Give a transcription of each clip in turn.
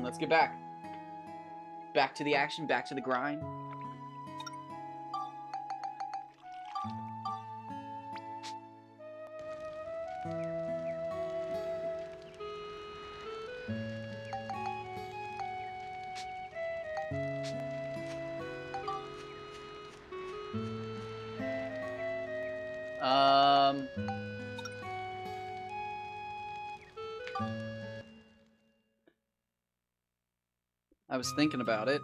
Let's get back. Back to the action, back to the grind. I was thinking about it.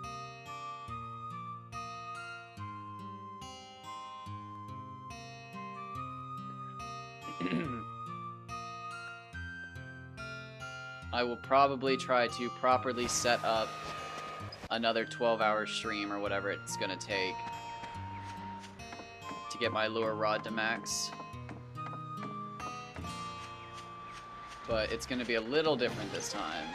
I will probably try to properly set up another 12-hour stream or whatever it's gonna take to get my lure rod to max. But it's gonna be a little different this time.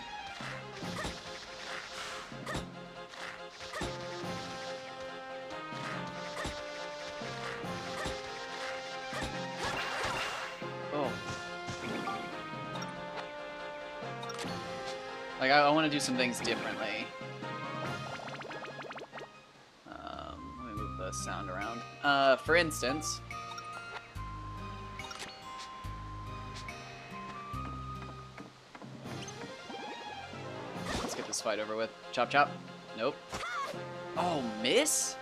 Like, I want to do some things differently. Let me move the sound around. For instance... Let's get this fight over with. Chop, chop. Nope. Oh, miss?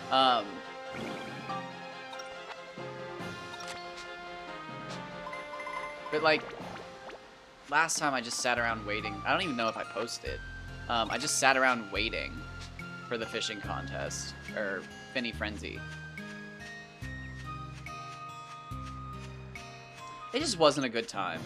But, like... Last time I just sat around waiting. I don't even know if I posted. I just sat around waiting for the fishing contest. Or Finny Frenzy. It just wasn't a good time.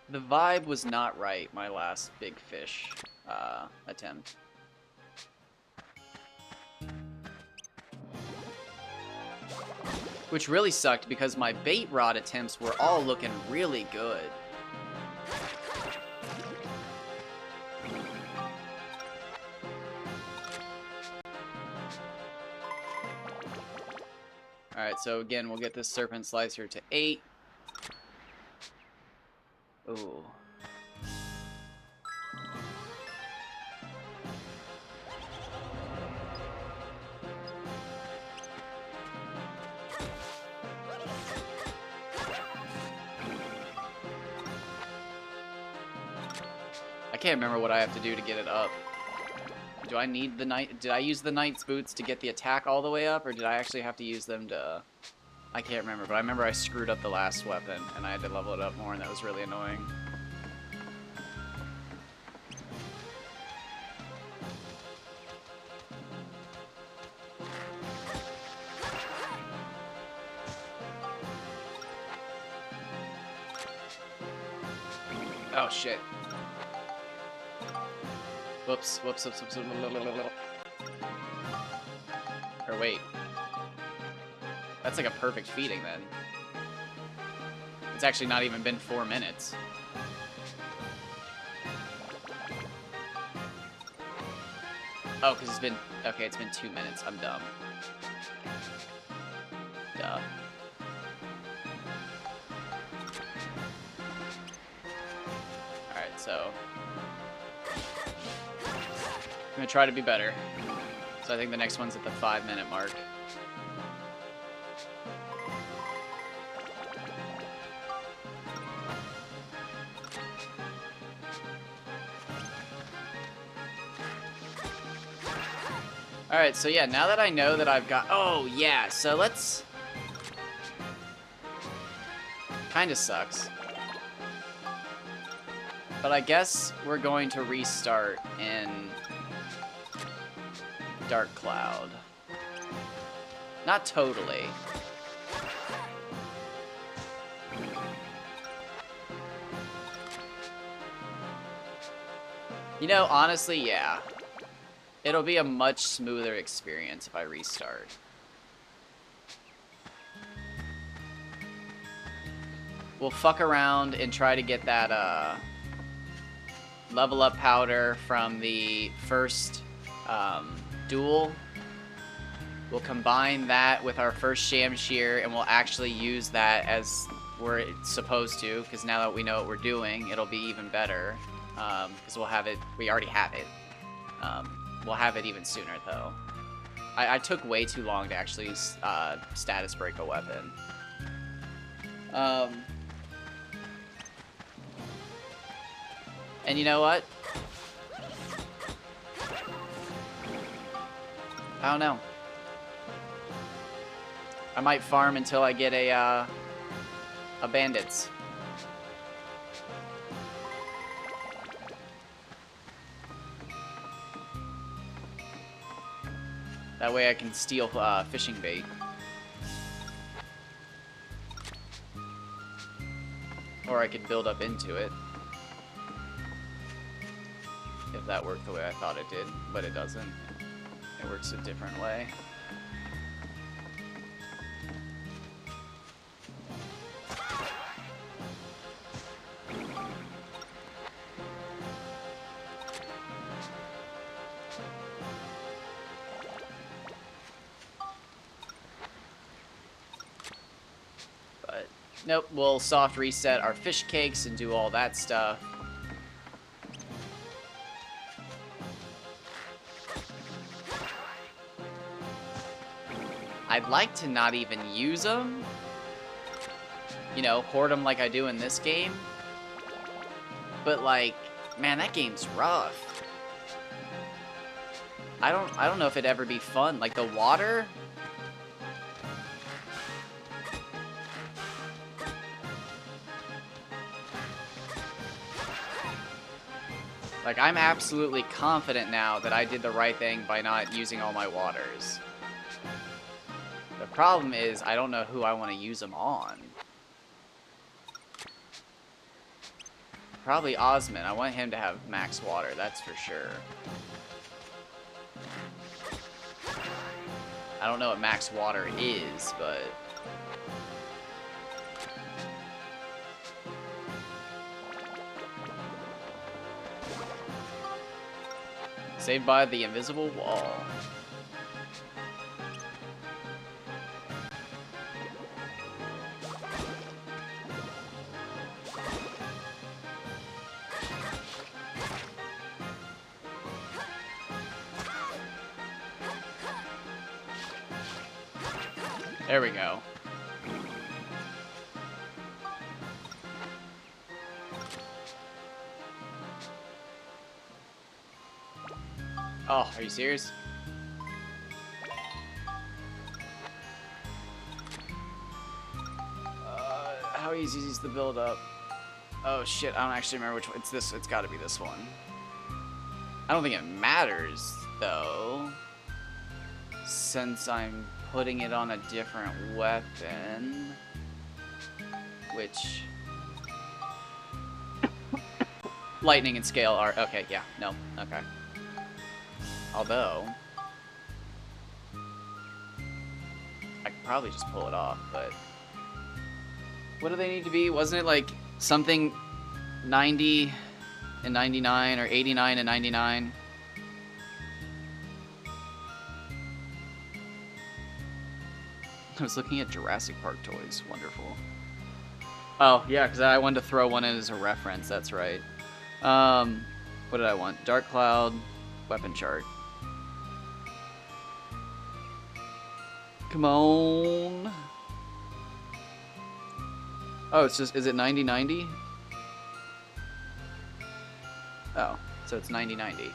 The vibe was not right, my last big fish attempt. Which really sucked because my bait rod attempts were all looking really good. Alright, so again, we'll get this Serpent Slicer to 8. Ooh. I can't remember what I have to do to get it up. Do I need the knight? Did I use the knight's boots to get the attack all the way up, or did I actually have to use them to... I can't remember, but I remember I screwed up the last weapon, and I had to level it up more, and that was really annoying. Oh, shit. Whoops, whoops, whoops, whoops, or wait. That's like a perfect feeding then. It's actually not even been 4 minutes. Oh, because it's been... Okay, it's been 2 minutes. I'm dumb. Duh. Alright, so... I'm gonna try to be better. So I think the next one's at the 5-minute mark. Alright, so yeah, now that I know that I've got... Oh, yeah, so let's... Kinda sucks. But I guess we're going to restart in... Dark Cloud. Not totally. You know, honestly, yeah. It'll be a much smoother experience if I restart. we'll fuck around and try to get that level up powder from the first duel. We'll combine that with our first Shamshir, and we'll actually use that as we're supposed to, because now that we know what we're doing, it'll be even better. Because we'll have it, we already have it. We'll have it even sooner, though. I took way too long to actually status break a weapon. And you know what? I don't know. I might farm until I get a bandits. That way I can steal fishing bait. Or I could build up into it. If that worked the way I thought it did, but it doesn't. It works a different way. But nope, we'll soft reset our fish cakes and do all that stuff. I'd like to not even use them. You know, hoard them like I do in this game. But like, man, that game's rough. I don't know if it'd ever be fun. Like the water. Like I'm absolutely confident now that I did the right thing by not using all my waters. The problem is, I don't know who I want to use them on. Probably Osmond. I want him to have max water, that's for sure. I don't know what max water is, but... Saved by the invisible wall. There we go. Oh, are you serious? How easy is the build up? Oh shit, I don't actually remember which one. It's this, it's gotta be this one. I don't think it matters, though. Since I'm putting it on a different weapon. Which... Lightning and scale are... Okay, yeah, no, okay. Although... I could probably just pull it off, but... What do they need to be? Wasn't it like something 90 and 99 or 89 and 99? I was looking at Jurassic Park toys. Wonderful. Oh, yeah, because I wanted to throw one in as a reference. That's right. What did I want? Dark Cloud, weapon chart. Come on. Oh, it's just, is it 90-90? Oh, so it's 90-90.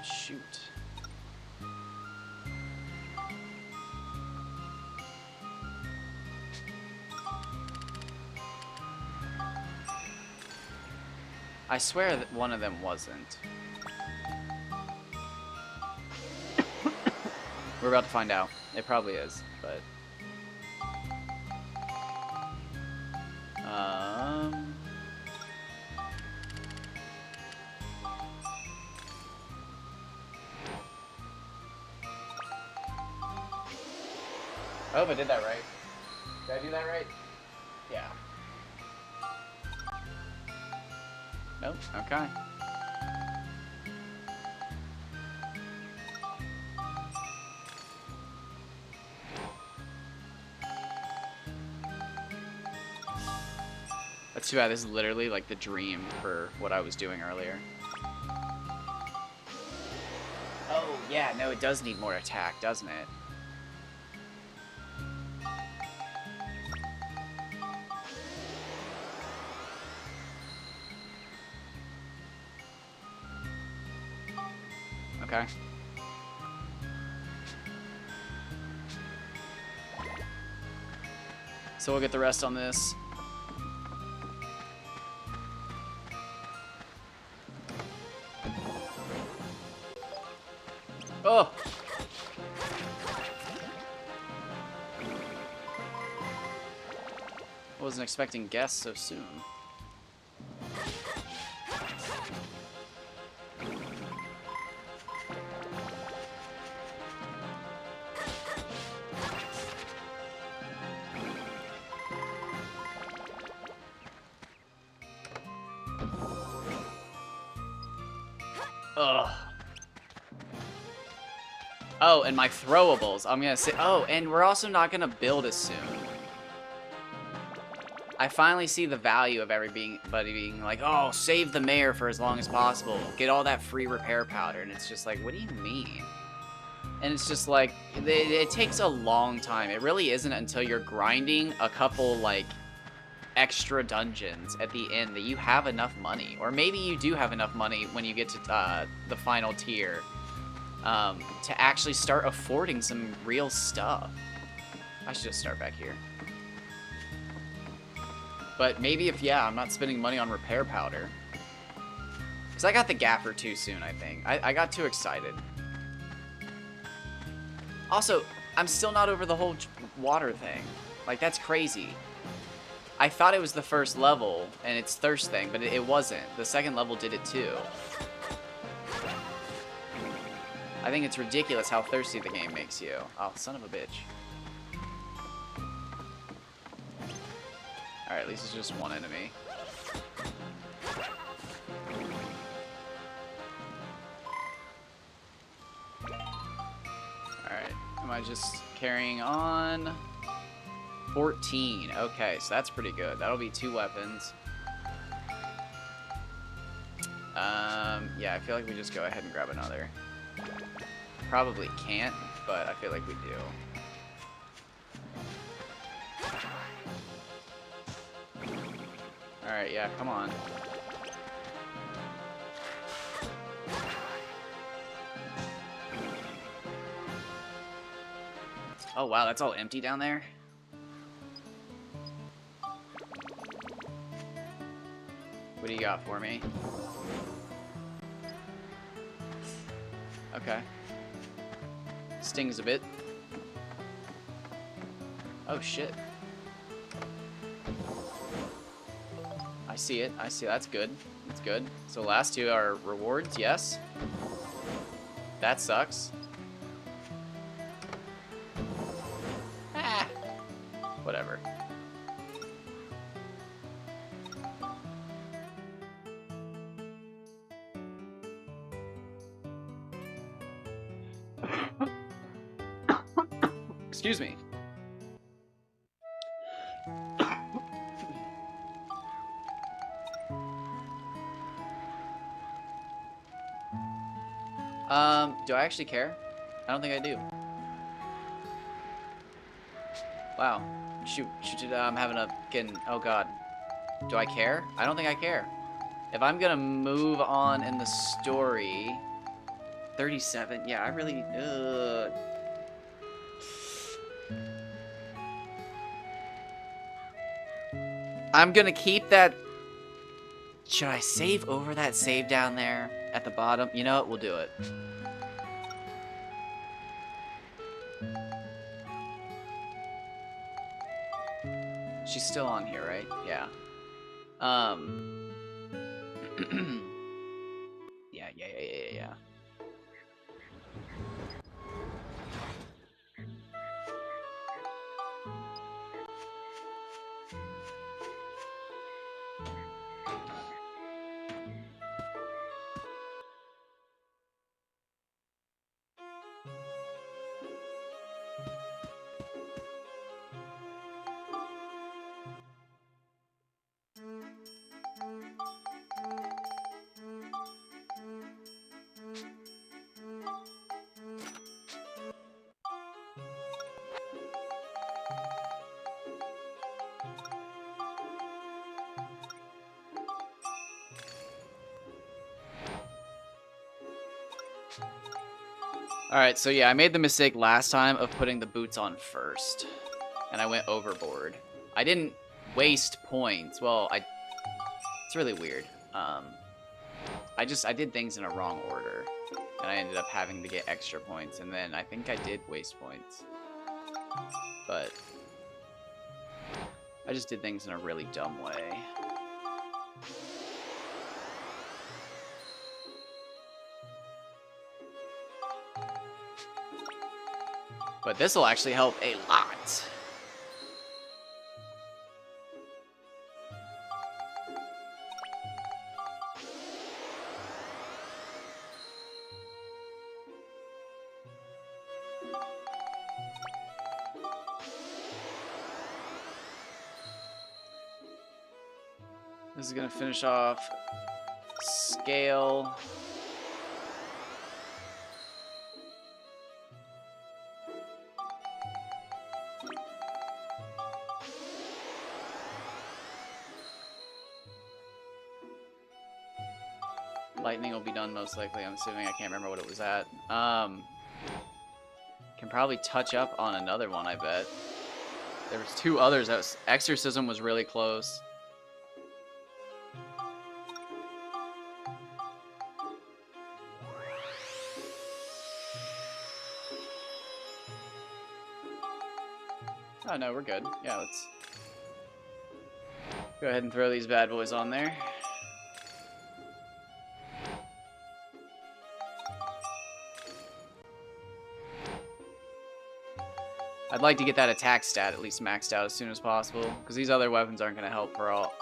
Shoot. I swear that one of them wasn't. We're about to find out. It probably is, but... I hope I did that right. Did I do that right? Yeah. Nope. Okay. That's too bad. This is literally like the dream for what I was doing earlier. Oh, yeah. No, it does need more attack, doesn't it? Okay. So we'll get the rest on this. Oh! I wasn't expecting guests so soon. Ugh. Oh, and my throwables. I'm gonna say. Oh, and we're also not gonna build as soon. I finally see the value of everybody being like, oh, save the mayor for as long as possible. Get all that free repair powder. And it's just like, what do you mean? And it's just like, it takes a long time. It really isn't until you're grinding a couple, like, extra dungeons at the end that you have enough money. Or maybe you do have enough money when you get to the final tier to actually start affording some real stuff. I should just start back here. But maybe if, yeah, I'm not spending money on repair powder. Because I got the gaffer too soon, I think. I got too excited. Also, I'm still not over the whole water thing. Like, that's crazy. I thought it was the first level, and it's thirst thing, but it wasn't. The second level did it too. I think it's ridiculous how thirsty the game makes you. Oh, son of a bitch. Alright, at least it's just one enemy. Alright, am I just carrying on? 14. Okay, so that's pretty good. That'll be 2 weapons. Yeah, I feel like we just go ahead and grab another. Probably can't, but I feel like we do. Alright, yeah, come on. Oh wow, that's all empty down there? What do you got for me? Okay. Stings a bit. Oh shit. I see it. I see. That's good. That's good. So last 2 are rewards, yes. That sucks. Ah. Whatever. Excuse me. Do I actually care? I don't think I do. Wow. Shoot, I'm having a getting. Oh god. Do I care? I don't think I care. If I'm gonna move on in the story, 37. Yeah, I really. I'm gonna keep that. Should I save over that save down there at the bottom? You know what? We'll do it. She's still on here, right? Yeah. Yeah. Alright, so yeah, I made the mistake last time of putting the boots on first. And I went overboard. I didn't waste points. Well, it's really weird. I did things in a wrong order. And I ended up having to get extra points. And then I think I did waste points. But I just did things in a really dumb way. But this will actually help a lot. This is gonna finish off scale. Lightning will be done most likely, I'm assuming. I can't remember what it was at. Can probably touch up on another one, I bet. There was two others. Exorcism was really close. Oh no, we're good. Yeah, let's go ahead and throw these bad boys on there. I'd like to get that attack stat at least maxed out as soon as possible, because these other weapons aren't going to help for all.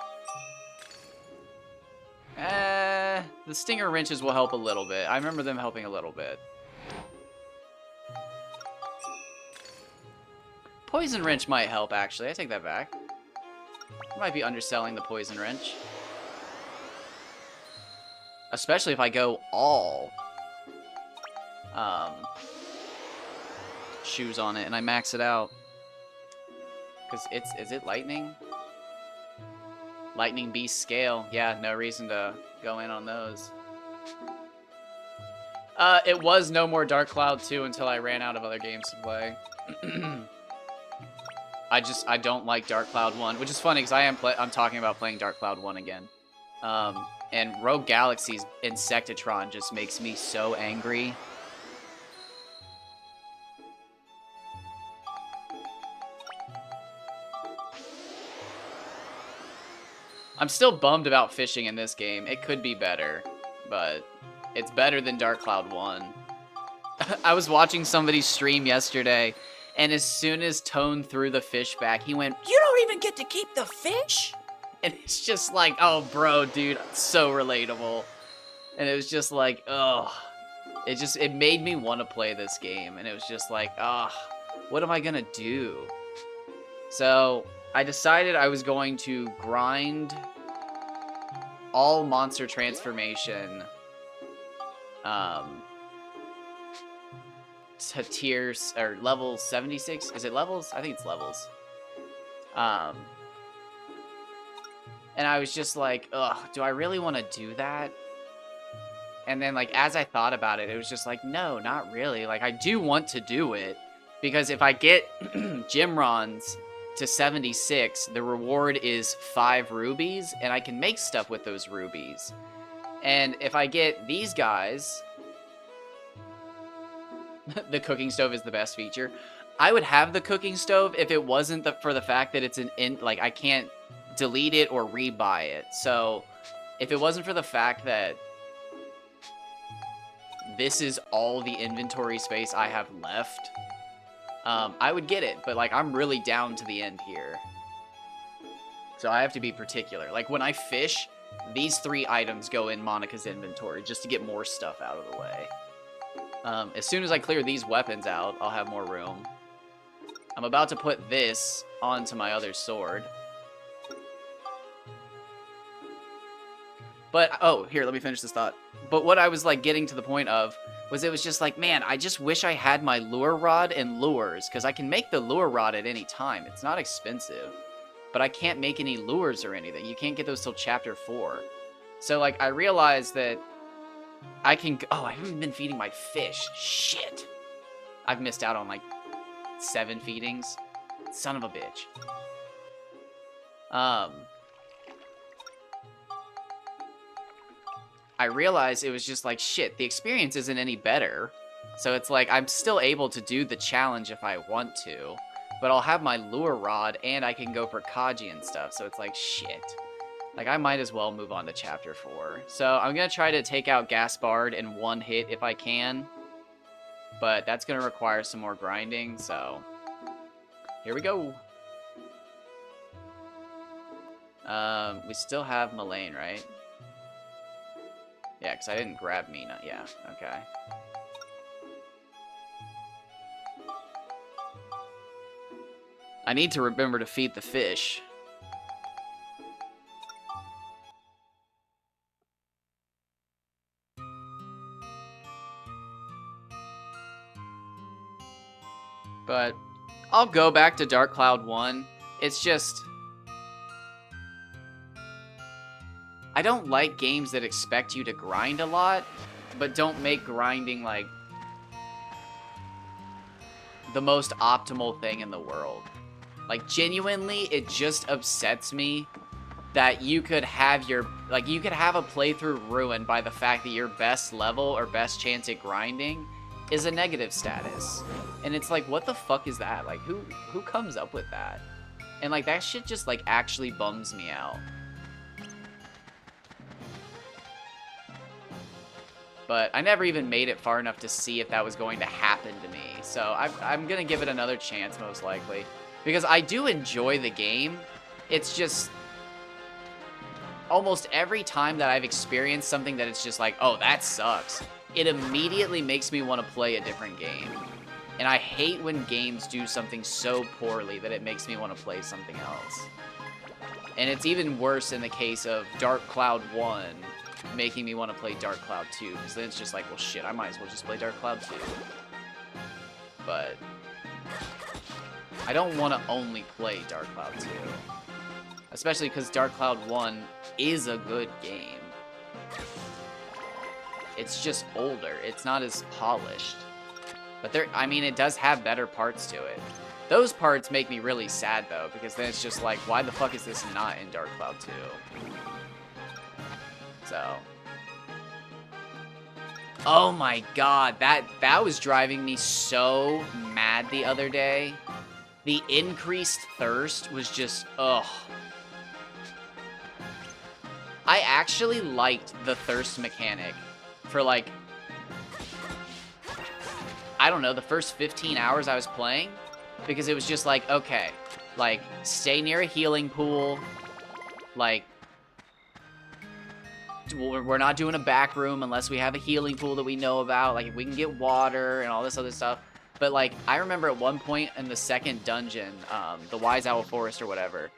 The Stinger Wrenches will help a little bit. I remember them helping a little bit. Poison Wrench might help, actually. I take that back. I might be underselling the Poison Wrench. Especially if I go all shoes on it and I max it out. Because is it lightning? Lightning Beast scale. Yeah, no reason to go in on those. It was no more Dark Cloud 2 until I ran out of other games to play. I don't like Dark Cloud 1, which is funny because I'm talking about playing Dark Cloud 1 again. And Rogue Galaxy's Insectatron just makes me so angry. I'm still bummed about fishing in this game. It could be better, but it's better than Dark Cloud 1. I was watching somebody stream yesterday, and as soon as Tone threw the fish back, he went, "You don't even get to keep the fish?" And it's just like, oh, bro, dude, so relatable. And it was just like, ugh. It made me want to play this game, and it was just like, ugh, what am I gonna do? So I decided I was going to grind all monster transformation to tiers or level 76. Is it levels? I think it's levels. And I was just like, ugh, do I really want to do that? And then, like, as I thought about it, it was just like, no, not really. Like, I do want to do it because if I get Gymrons to 76, the reward is 5 rubies, and I can make stuff with those rubies. And if I get these guys, the cooking stove is the best feature. I would have the cooking stove if it wasn't for the fact that it's like, I can't delete it or rebuy it. So if it wasn't for the fact that this is all the inventory space I have left, I would get it, but like I'm really down to the end here. So I have to be particular. Like when I fish, these 3 items go in Monica's inventory just to get more stuff out of the way. As soon as I clear these weapons out, I'll have more room. I'm about to put this onto my other sword. But, oh, here, let me finish this thought. But what I was, like, getting to the point of was it was just like, man, I just wish I had my lure rod and lures, because I can make the lure rod at any time. It's not expensive. But I can't make any lures or anything. You can't get those till Chapter 4. So, like, I realized that I can... Oh, I haven't been feeding my fish. Shit. I've missed out on like 7 feedings. Son of a bitch. I realized it was just like, shit, the experience isn't any better. So it's like, I'm still able to do the challenge if I want to, but I'll have my lure rod and I can go for Kaji and stuff. So it's like, shit. Like, I might as well move on to Chapter 4. So I'm going to try to take out Gaspard in 1 hit if I can, but that's going to require some more grinding, so here we go. We still have Mullane, right? Yeah, because I didn't grab Mina. Yeah, okay. I need to remember to feed the fish. But I'll go back to Dark Cloud 1. It's just... I don't like games that expect you to grind a lot, but don't make grinding, like, the most optimal thing in the world. Like, genuinely, it just upsets me that you could have your... Like, you could have a playthrough ruined by the fact that your best level or best chance at grinding is a negative status. And it's like, what the fuck is that? Like, who comes up with that? And, like, that shit just, like, actually bums me out. But I never even made it far enough to see if that was going to happen to me. So I'm going to give it another chance, most likely. Because I do enjoy the game. It's just... almost every time that I've experienced something that it's just like, oh, that sucks, it immediately makes me want to play a different game. And I hate when games do something so poorly that it makes me want to play something else. And it's even worse in the case of Dark Cloud 1 making me want to play Dark Cloud 2, because then it's just like, well, shit, I might as well just play Dark Cloud 2. But I don't want to only play Dark Cloud 2. Especially because Dark Cloud 1 is a good game. It's just older. It's not as polished. But there, I mean, it does have better parts to it. Those parts make me really sad, though, because then it's just like, why the fuck is this not in Dark Cloud 2? So. Oh my god, that was driving me so mad the other day. The increased thirst was just, ugh. I actually liked the thirst mechanic for, like, I don't know, the first 15 hours I was playing, because it was just like, okay, like, stay near a healing pool, like, we're not doing a back room unless we have a healing pool that we know about, like, if we can get water and all this other stuff. But, like, I remember at one point in the second dungeon, the Wise Owl Forest or whatever,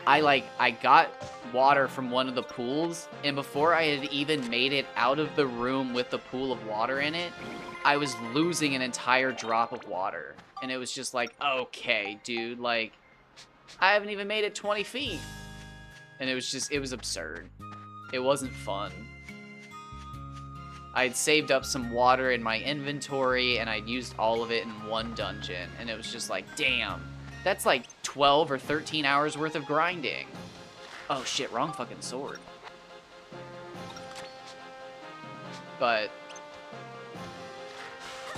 I got water from one of the pools, and before I had even made it out of the room with the pool of water in it, I was losing an entire drop of water. And it was just like, okay, dude, like, I haven't even made it 20 feet. And it was just, it was absurd. It wasn't fun. I had saved up some water in my inventory, and I'd used all of it in one dungeon, and it was just like, damn, that's like 12 or 13 hours worth of grinding. Oh shit, wrong fucking sword. But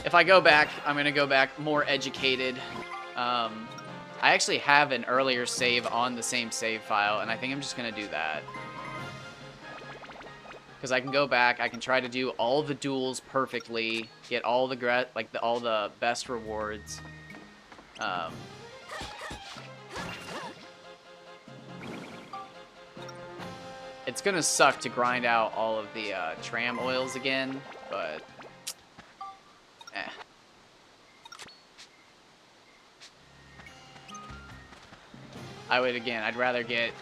if I go back, I'm gonna go back more educated. I actually have an earlier save on the same save file, and I think I'm just gonna do that. Because I can go back, I can try to do all the duels perfectly, get all the all the best rewards. It's gonna suck to grind out all of the tram oils again, but eh. I'd rather get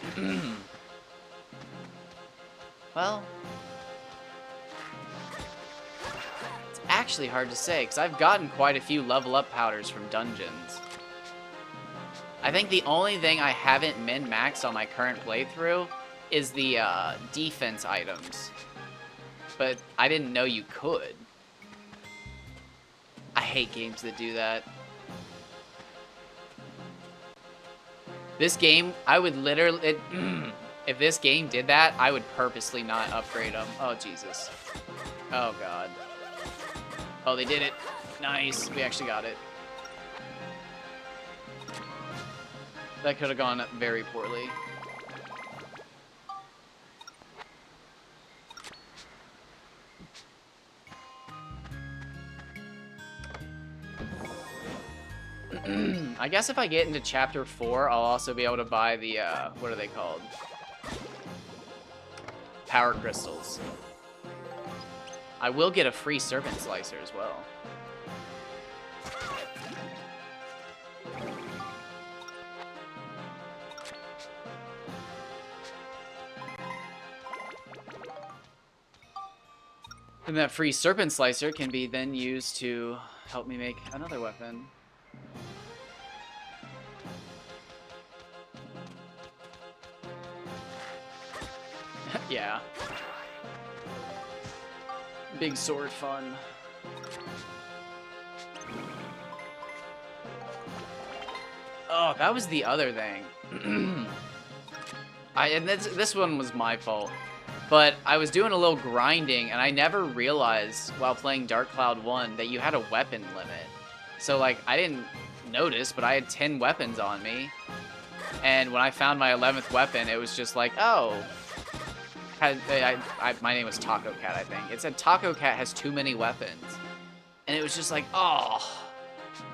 well, it's actually hard to say, because I've gotten quite a few level up powders from dungeons. I think the only thing I haven't min-maxed on my current playthrough is the defense items. But I didn't know you could. I hate games that do that. This game, I would literally... if this game did that, I would purposely not upgrade them. Oh, Jesus. Oh, God. Oh, they did it. Nice. We actually got it. That could have gone very poorly. I guess if I get into Chapter 4, I'll also be able to buy the, what are they called? Power Crystals. I will get a free Serpent Slicer as well. And that free Serpent Slicer can be then used to help me make another weapon. Yeah. Big sword fun. Oh, that was the other thing. And this one was my fault. But I was doing a little grinding, and I never realized while playing Dark Cloud 1 that you had a weapon limit. So, like, I didn't notice, but I had 10 weapons on me. And when I found my 11th weapon, it was just like, oh. My name was Taco Cat, I think. It said Taco Cat has too many weapons. And it was just like, oh.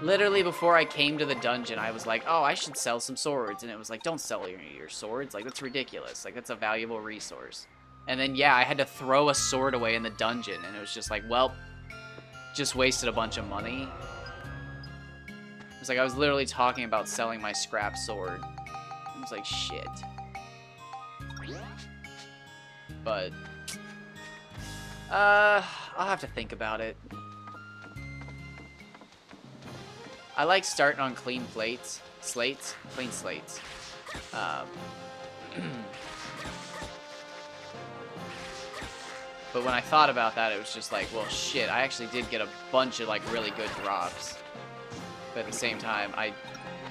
Literally before I came to the dungeon, I was like, oh, I should sell some swords. And it was like, don't sell your swords. Like, that's ridiculous. Like, that's a valuable resource. And then, yeah, I had to throw a sword away in the dungeon. And it was just like, well, just wasted a bunch of money. It was like, I was literally talking about selling my scrap sword. It was like, shit. But, I'll have to think about it. I like starting on clean slates. Clean slates. But when I thought about that, it was just like, well, shit, I actually did get a bunch of, like, really good drops. But at the same time, I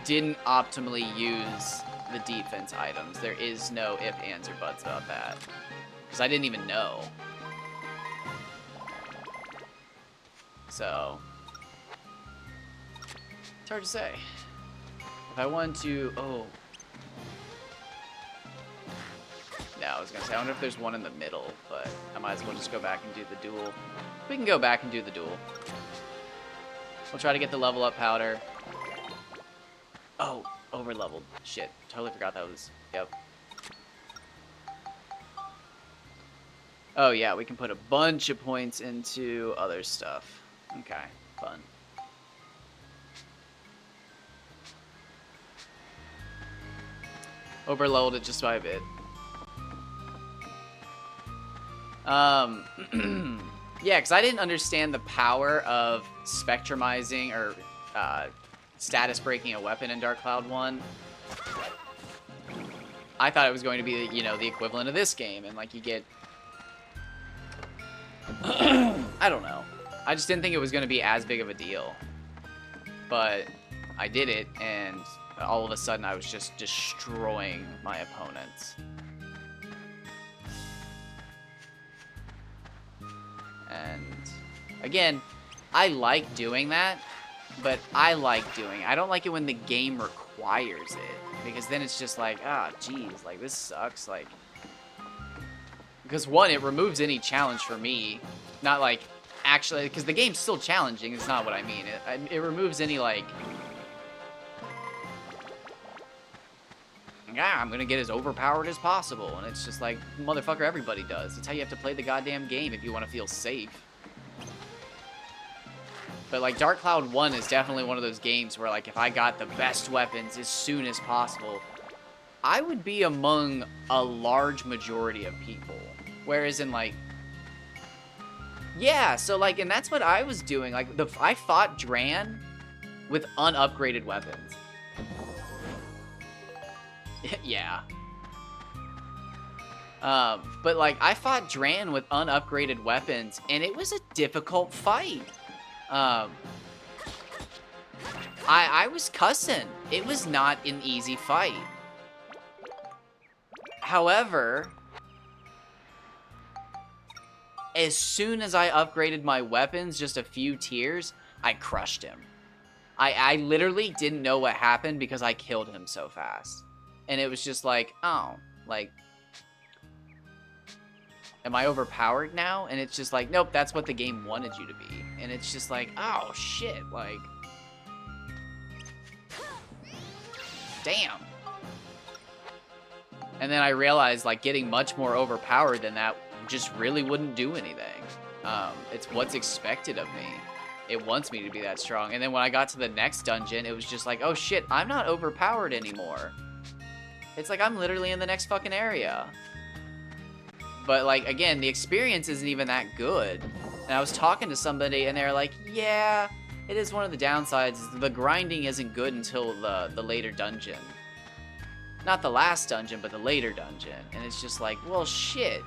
didn't optimally use the defense items. There is no ifs, ands, or buts about that. Because I didn't even know. So, it's hard to say. If I want to, no, I was going to say, I wonder if there's one in the middle, but I might as well just go back and do the duel. We can go back and do the duel. We'll try to get the level up powder. Oh, over leveled. Shit, totally forgot that was, yep. Oh yeah, we can put a bunch of points into other stuff. Okay, fun. Overload it just by a bit. Yeah, because I didn't understand the power of spectrumizing or status breaking a weapon in Dark Cloud 1. I thought it was going to be, you know, the equivalent of this game, and like you get... I don't know. I just didn't think it was going to be as big of a deal. But I did it, and all of a sudden I was just destroying my opponents. And again, I like doing that, but I don't like it when the game requires it, because then it's just like, ah, geez, like this sucks, like, because one, it removes any challenge for me, not like, actually, because the game's still challenging, it's not what I mean, it removes any, like, yeah, I'm gonna get as overpowered as possible, and it's just like, motherfucker, everybody does. That's how you have to play the goddamn game if you want to feel safe. But like, Dark Cloud 1 is definitely one of those games where like, if I got the best weapons as soon as possible, I would be among a large majority of people. Whereas in like, yeah, so like, and that's what I was doing. Like, I fought Dran with unupgraded weapons. Yeah. But like, I fought Dran with unupgraded weapons, and it was a difficult fight. I was cussing. It was not an easy fight. However, as soon as I upgraded my weapons just a few tiers, I crushed him. I literally didn't know what happened because I killed him so fast. And it was just like, oh, like, am I overpowered now? And it's just like, nope, that's what the game wanted you to be. And it's just like, oh, shit, like, damn. And then I realized, like, getting much more overpowered than that just really wouldn't do anything. It's what's expected of me. It wants me to be that strong. And then when I got to the next dungeon, it was just like, oh shit, I'm not overpowered anymore. It's like I'm literally in the next fucking area. But like, again, the experience isn't even that good. And I was talking to somebody and they're like, yeah, it is one of the downsides. The grinding isn't good until the later dungeon. Not the last dungeon, but the later dungeon. And it's just like, well, shit.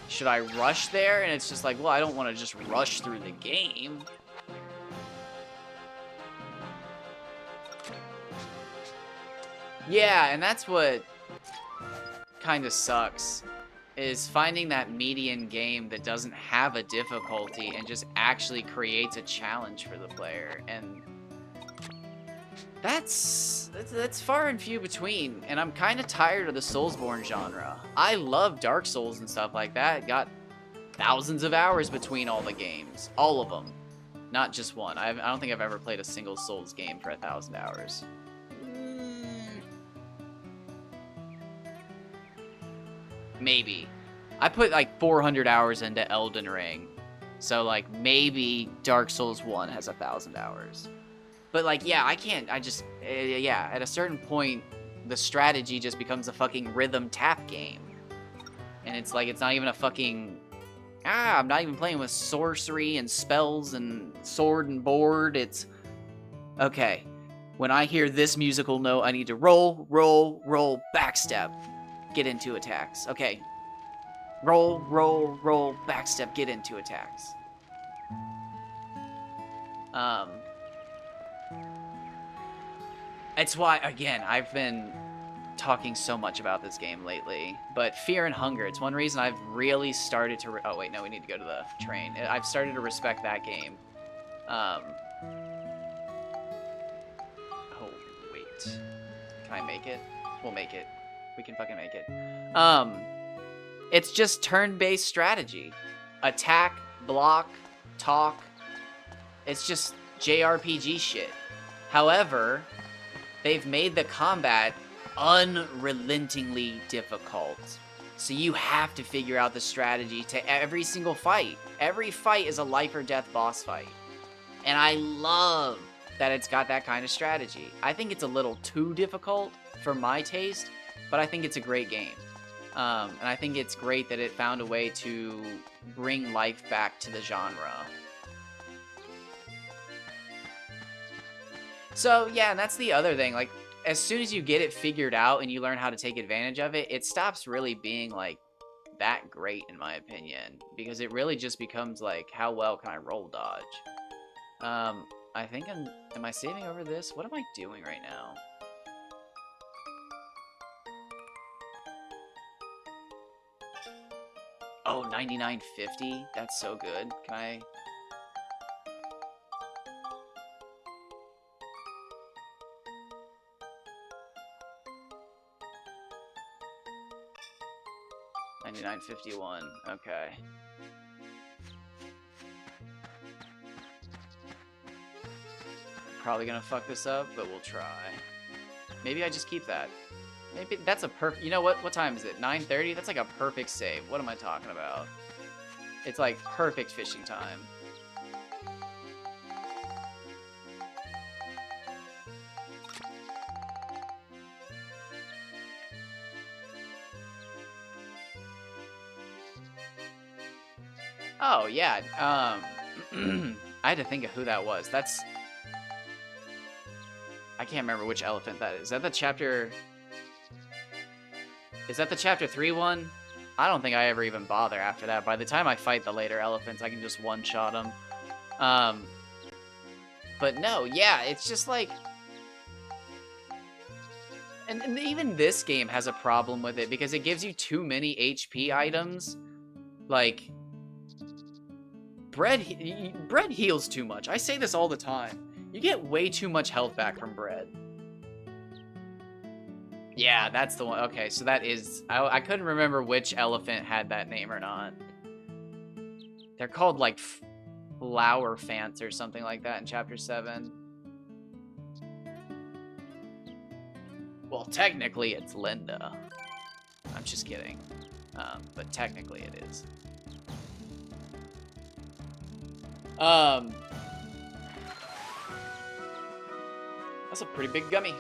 Should I rush there? And it's just like, well, I don't want to just rush through the game. Yeah, and that's what kind of sucks, is finding that median game that doesn't have a difficulty and just actually creates a challenge for the player. And that's far and few between, and I'm kind of tired of the Soulsborne genre. I love Dark Souls and stuff like that. Got thousands of hours between all the games. All of them. Not just one. I don't think I've ever played a single Souls game for 1,000 hours. Maybe. I put like 400 hours into Elden Ring. So like maybe Dark Souls 1 has 1,000 hours. But like, yeah, I can't, yeah, at a certain point, the strategy just becomes a fucking rhythm tap game. And it's like, it's not even a fucking, I'm not even playing with sorcery and spells and sword and board. It's, okay, when I hear this musical note, I need to roll, roll, roll, backstep, get into attacks. Okay, roll, roll, roll, backstep, get into attacks. It's why, again, I've been talking so much about this game lately, but Fear and Hunger, it's one reason I've really started to, oh wait, no, we need to go to the train. I've started to respect that game. Oh, wait. Can I make it? We'll make it. We can fucking make it. It's just turn-based strategy. Attack, block, talk. It's just JRPG shit. However, they've made the combat unrelentingly difficult. So you have to figure out the strategy to every single fight. Every fight is a life or death boss fight. And I love that it's got that kind of strategy. I think it's a little too difficult for my taste, but I think it's a great game. And I think it's great that it found a way to bring life back to the genre. So, yeah, and that's the other thing, like, as soon as you get it figured out and you learn how to take advantage of it, it stops really being, like, that great, in my opinion. Because it really just becomes, like, how well can I roll dodge? I think am I saving over this? What am I doing right now? Oh, 99.50? That's so good. Can I... $99.51. Okay. Probably gonna fuck this up, but we'll try. Maybe I just keep that. Maybe that's a perfect... You know what? What time is it? 9:30? That's like a perfect save. What am I talking about? It's like perfect fishing time. Oh, yeah. I had to think of who that was. That's... I can't remember which elephant that is. Is that the chapter... Is that the chapter 3 one? I don't think I ever even bother after that. By the time I fight the later elephants, I can just one-shot them. But no, yeah, it's just like... And even this game has a problem with it because it gives you too many HP items. Like, bread heals too much. I say this all the time. You get way too much health back from bread. Yeah, that's the one. Okay, so that is... I couldn't remember which elephant had that name or not. They're called, like, flower fants or something like that in Chapter 7. Well, technically it's Linda. I'm just kidding. But technically it is. That's a pretty big gummy.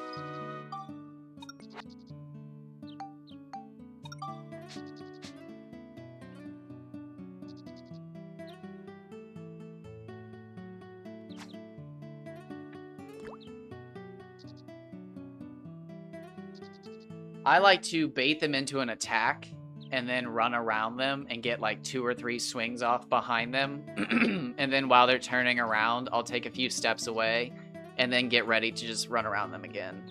I like to bait them into an attack and then run around them and get like 2 or 3 swings off behind them. And then while they're turning around, I'll take a few steps away and then get ready to just run around them again.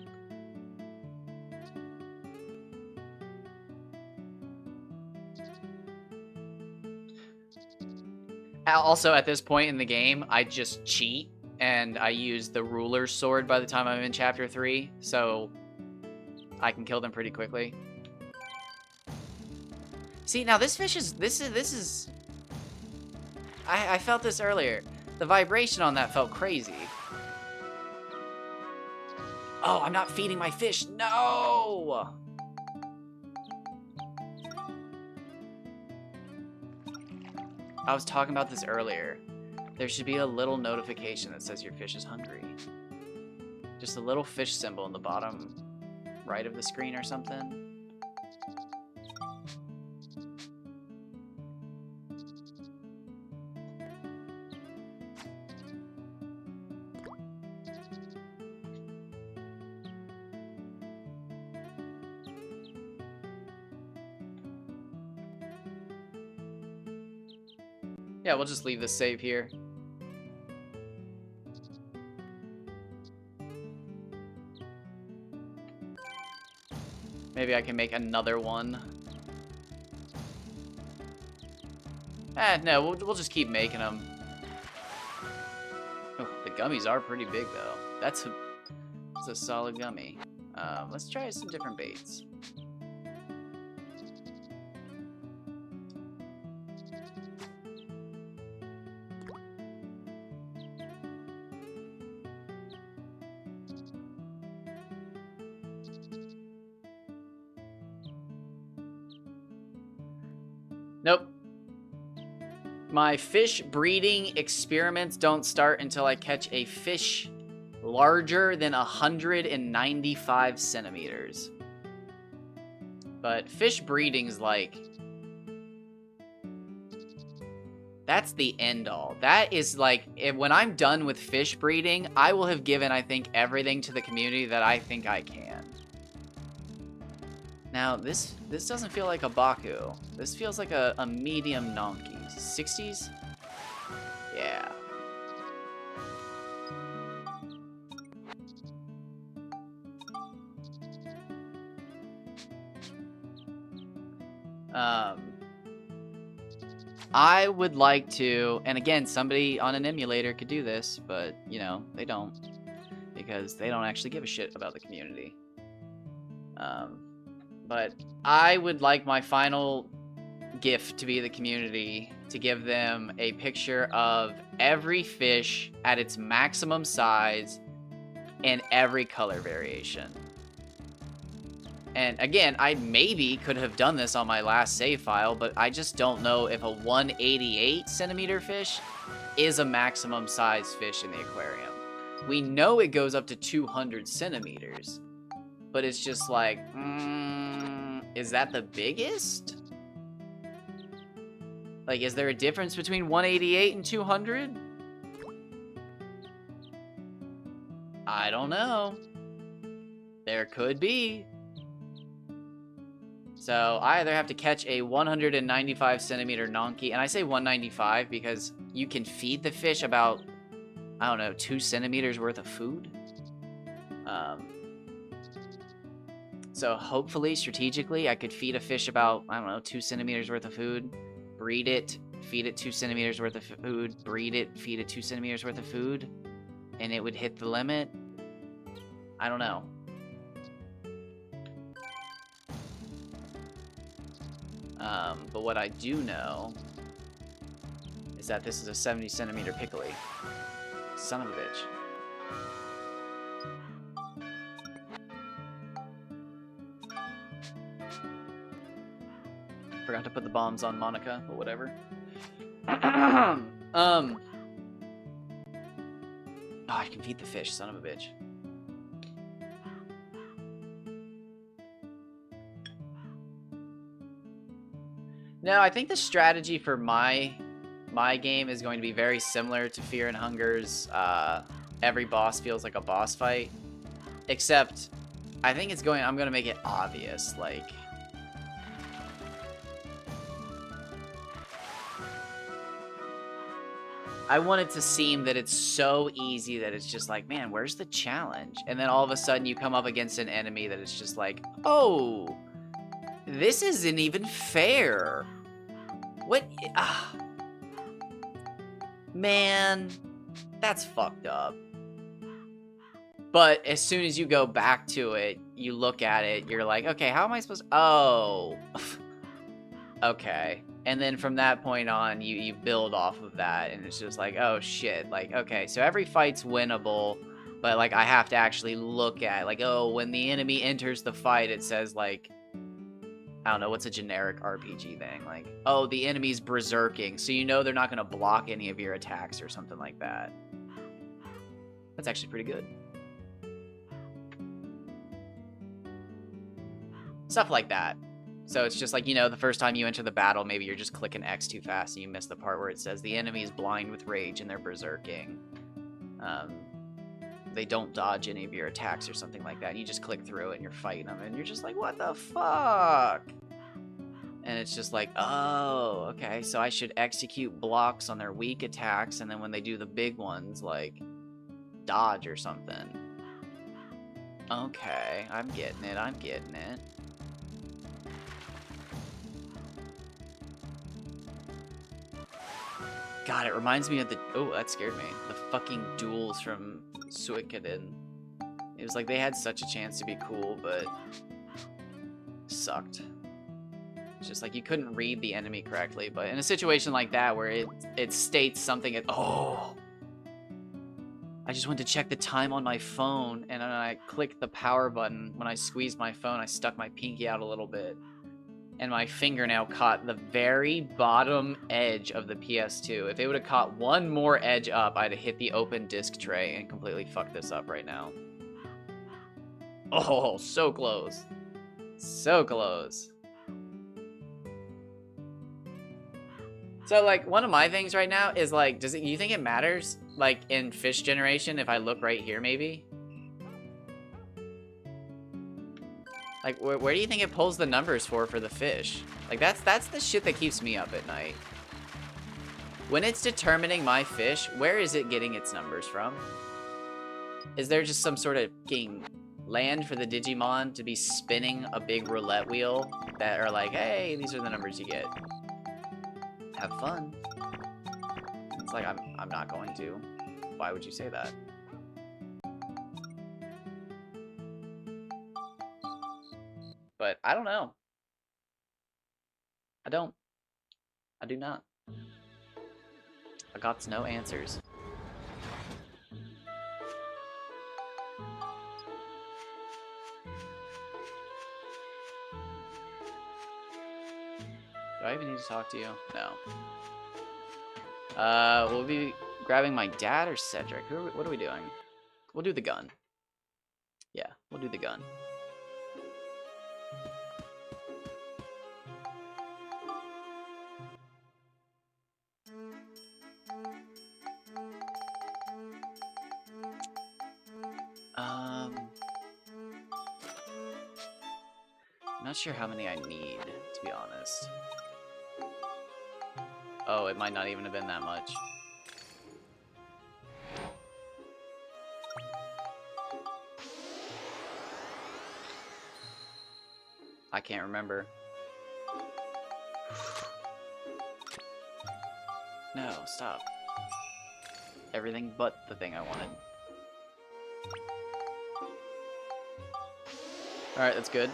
Also, at this point in the game, I just cheat and I use the ruler's sword by the time I'm in Chapter 3, so I can kill them pretty quickly. See, now this fish is... This is... I felt this earlier. The vibration on that felt crazy. Oh, I'm not feeding my fish. No! I was talking about this earlier. There should be a little notification that says your fish is hungry. Just a little fish symbol in the bottom right of the screen or something. Yeah, we'll just leave this save here. Maybe I can make another one. No, we'll just keep making them. Oh, the gummies are pretty big, though. That's a solid gummy. Let's try some different baits. Nope. My fish breeding experiments don't start until I catch a fish larger than 195 centimeters. But fish breeding's like... That's the end all. That is like... when I'm done with fish breeding, I will have given, I think, everything to the community that I think I can. Now, this doesn't feel like a Baku. This feels like a medium Nonky. 60s? Yeah. I would like to, and again, somebody on an emulator could do this, but, you know, they don't. Because they don't actually give a shit about the community. But I would like my final gift to be the community, to give them a picture of every fish at its maximum size and every color variation. And again, I maybe could have done this on my last save file, but I just don't know if a 188 centimeter fish is a maximum size fish in the aquarium. We know it goes up to 200 centimeters, but it's just like, is that the biggest? Like, is there a difference between 188 and 200? I don't know. There could be. So I either have to catch a 195 centimeter Nonky, and I say 195 because you can feed the fish about I don't know, 2 centimeters worth of food. So hopefully, strategically, I could feed a fish about, I don't know, 2 centimeters worth of food, breed it, feed it 2 centimeters worth of food, breed it, feed it 2 centimeters worth of food, and it would hit the limit. I don't know. But what I do know is that this is a 70 centimeter pickly. Son of a bitch. Forgot to put the bombs on Monica, but whatever. Oh, I can feed the fish, son of a bitch. No, I think the strategy for my game is going to be very similar to Fear and Hunger's every boss feels like a boss fight. Except, I think I'm going to make it obvious, like... I want it to seem that it's so easy that it's just like, man, where's the challenge? And then all of a sudden you come up against an enemy that it's just like, oh, this isn't even fair. What? Man, that's fucked up. But as soon as you go back to it, you look at it, you're like, okay, how am I supposed to... Oh. Okay. And then from that point on, you build off of that, and it's just like, oh shit, like, okay, so every fight's winnable, but like, I have to actually look at, like, oh, when the enemy enters the fight, it says, like, I don't know, what's a generic RPG thing? Like, oh, the enemy's berserking, so you know they're not gonna block any of your attacks or something like that. That's actually pretty good. Stuff like that. So it's just like, you know, the first time you enter the battle, maybe you're just clicking X too fast and you miss the part where it says the enemy is blind with rage and they're berserking. They don't dodge any of your attacks or something like that. And you just click through it and you're fighting them and you're just like, what the fuck? And it's just like, oh, okay, so I should execute blocks on their weak attacks, and then when they do the big ones, like, dodge or something. Okay, I'm getting it, I'm getting it. God, it reminds me of the... Oh, that scared me. The fucking duels from Suikoden. It was like they had such a chance to be cool, but... sucked. It's just like you couldn't read the enemy correctly, but in a situation like that where it states something... Oh! I just went to check the time on my phone, and then I clicked the power button. When I squeezed my phone, I stuck my pinky out a little bit. And my fingernail caught the very bottom edge of the PS2. If it would have caught one more edge up, I'd have hit the open disc tray and completely fucked this up right now. Oh, so close. So close. So, like, one of my things right now is, like, you think it matters, like, in fish generation if I look right here, maybe? Like, where do you think it pulls the numbers for the fish? Like, that's the shit that keeps me up at night. When it's determining my fish, where is it getting its numbers from? Is there just some sort of fucking land for the Digimon to be spinning a big roulette wheel that are like, hey, these are the numbers you get? Have fun. It's like, I'm not going to. Why would you say that? But I don't know. I don't. I do not. I got no answers. Do I even need to talk to you? No. We'll be grabbing my dad or Cedric. What are we doing? We'll do the gun. Yeah, we'll do the gun. I'm not sure how many I need, to be honest. Oh, it might not even have been that much. I can't remember. No, stop. Everything but the thing I wanted. Alright, that's good.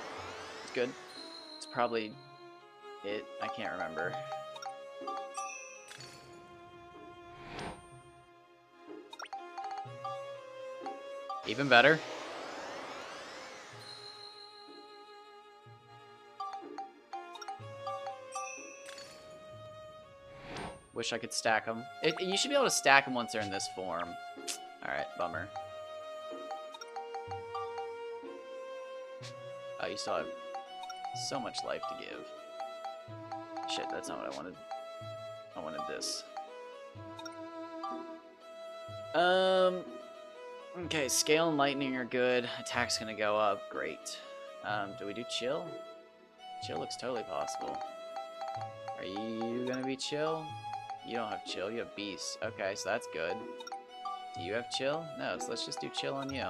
It's good. It's probably it. I can't remember. Even better. Wish I could stack them. You should be able to stack them once they're in this form. Alright, bummer. Oh, you still have so much life to give. Shit, that's not what I wanted. I wanted this. Okay, scale and lightning are good. Attack's gonna go up. Great. Do we do chill? Chill looks totally possible. Are you gonna be chill? You don't have chill, you have beast. Okay, so that's good. Do you have chill? No, so let's just do chill on you.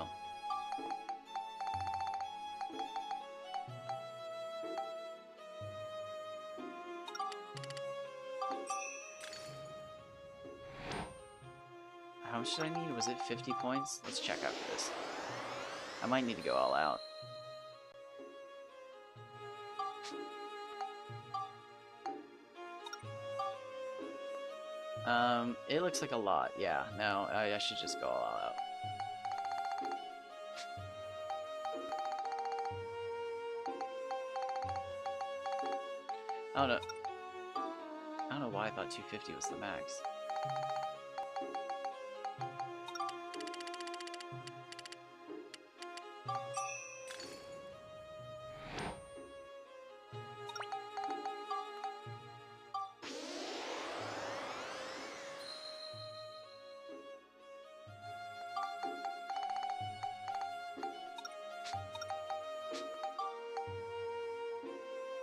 How much did I need? Was it 50 points? Let's check after this. I might need to go all out. It looks like a lot. Yeah, no, I should just go all out. I don't know why I thought 250 was the max.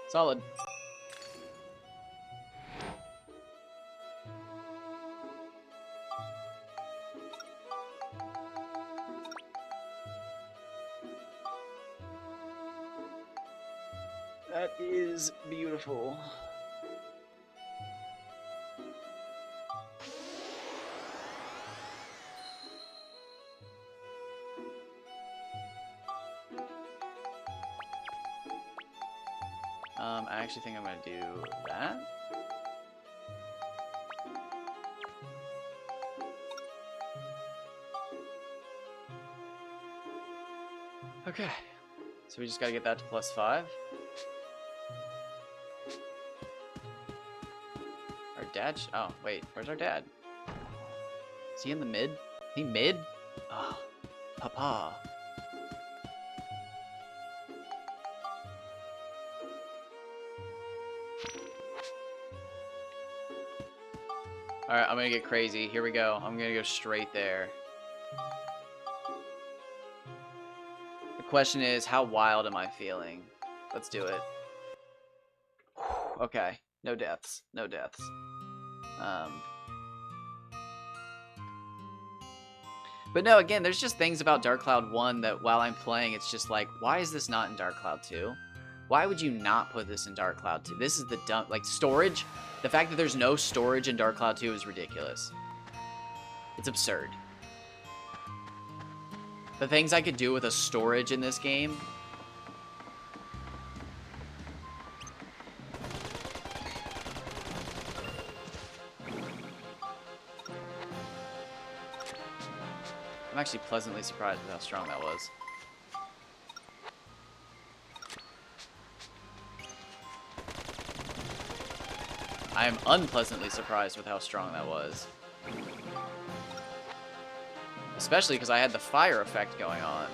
Solid. That is beautiful. I actually think I'm gonna do that. Okay, so we just gotta get that to +5. Our dad, oh wait, where's our dad? Is he in the mid? Is he mid? Oh, papa. Alright, I'm gonna get crazy. Here we go. I'm gonna go straight there. The question is, how wild am I feeling? Let's do it. Okay. No deaths. No deaths. But no, again, there's just things about Dark Cloud 1 that while I'm playing, it's just like, why is this not in Dark Cloud 2? Why would you not put this in Dark Cloud 2? This is the dumb, like, storage. The fact that there's no storage in Dark Cloud 2 is ridiculous. It's absurd. The things I could do with a storage in this game. I'm actually pleasantly surprised with how strong that was. I am unpleasantly surprised with how strong that was. Especially because I had the fire effect going on.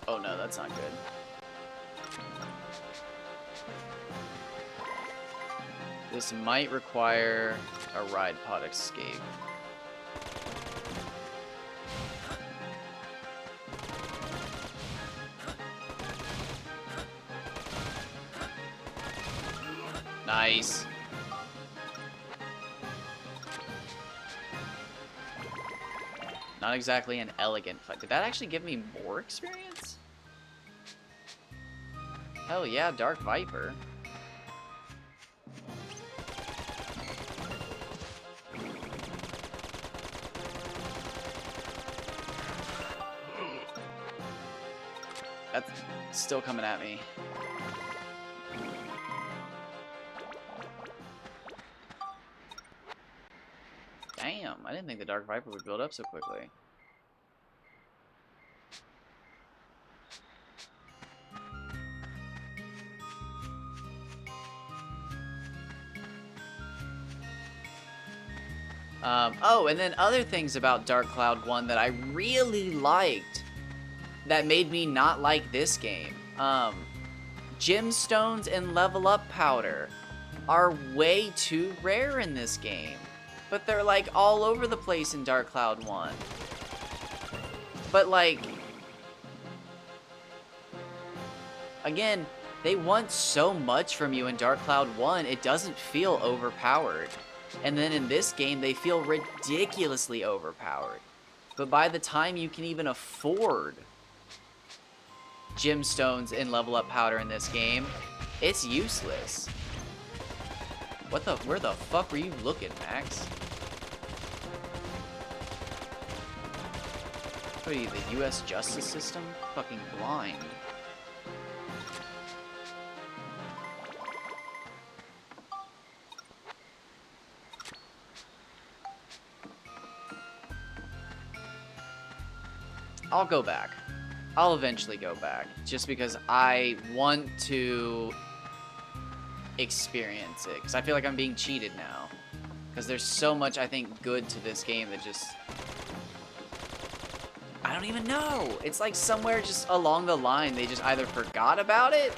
Oh no, that's not good. This might require a ride pod escape. Nice. Not exactly an elegant fight. Did that actually give me more experience? Hell yeah, Dark Viper. That's still coming at me. Damn, I didn't think the Dark Viper would build up so quickly. Oh, and then other things about Dark Cloud 1 that I really liked that made me not like this game. Gemstones and level up powder are way too rare in this game. But they're like all over the place in Dark Cloud 1. But like, again, they want so much from you in Dark Cloud 1, it doesn't feel overpowered. And then in this game, they feel ridiculously overpowered. But by the time you can even afford gemstones and level up powder in this game, it's useless. Where the fuck were you looking, Max? What are you, the US justice system? Fucking blind. I'll go back. I'll eventually go back, just because I want to experience it, because I feel like I'm being cheated now. Because there's so much, I think, good to this game that just... I don't even know. It's like somewhere just along the line, they just either forgot about it,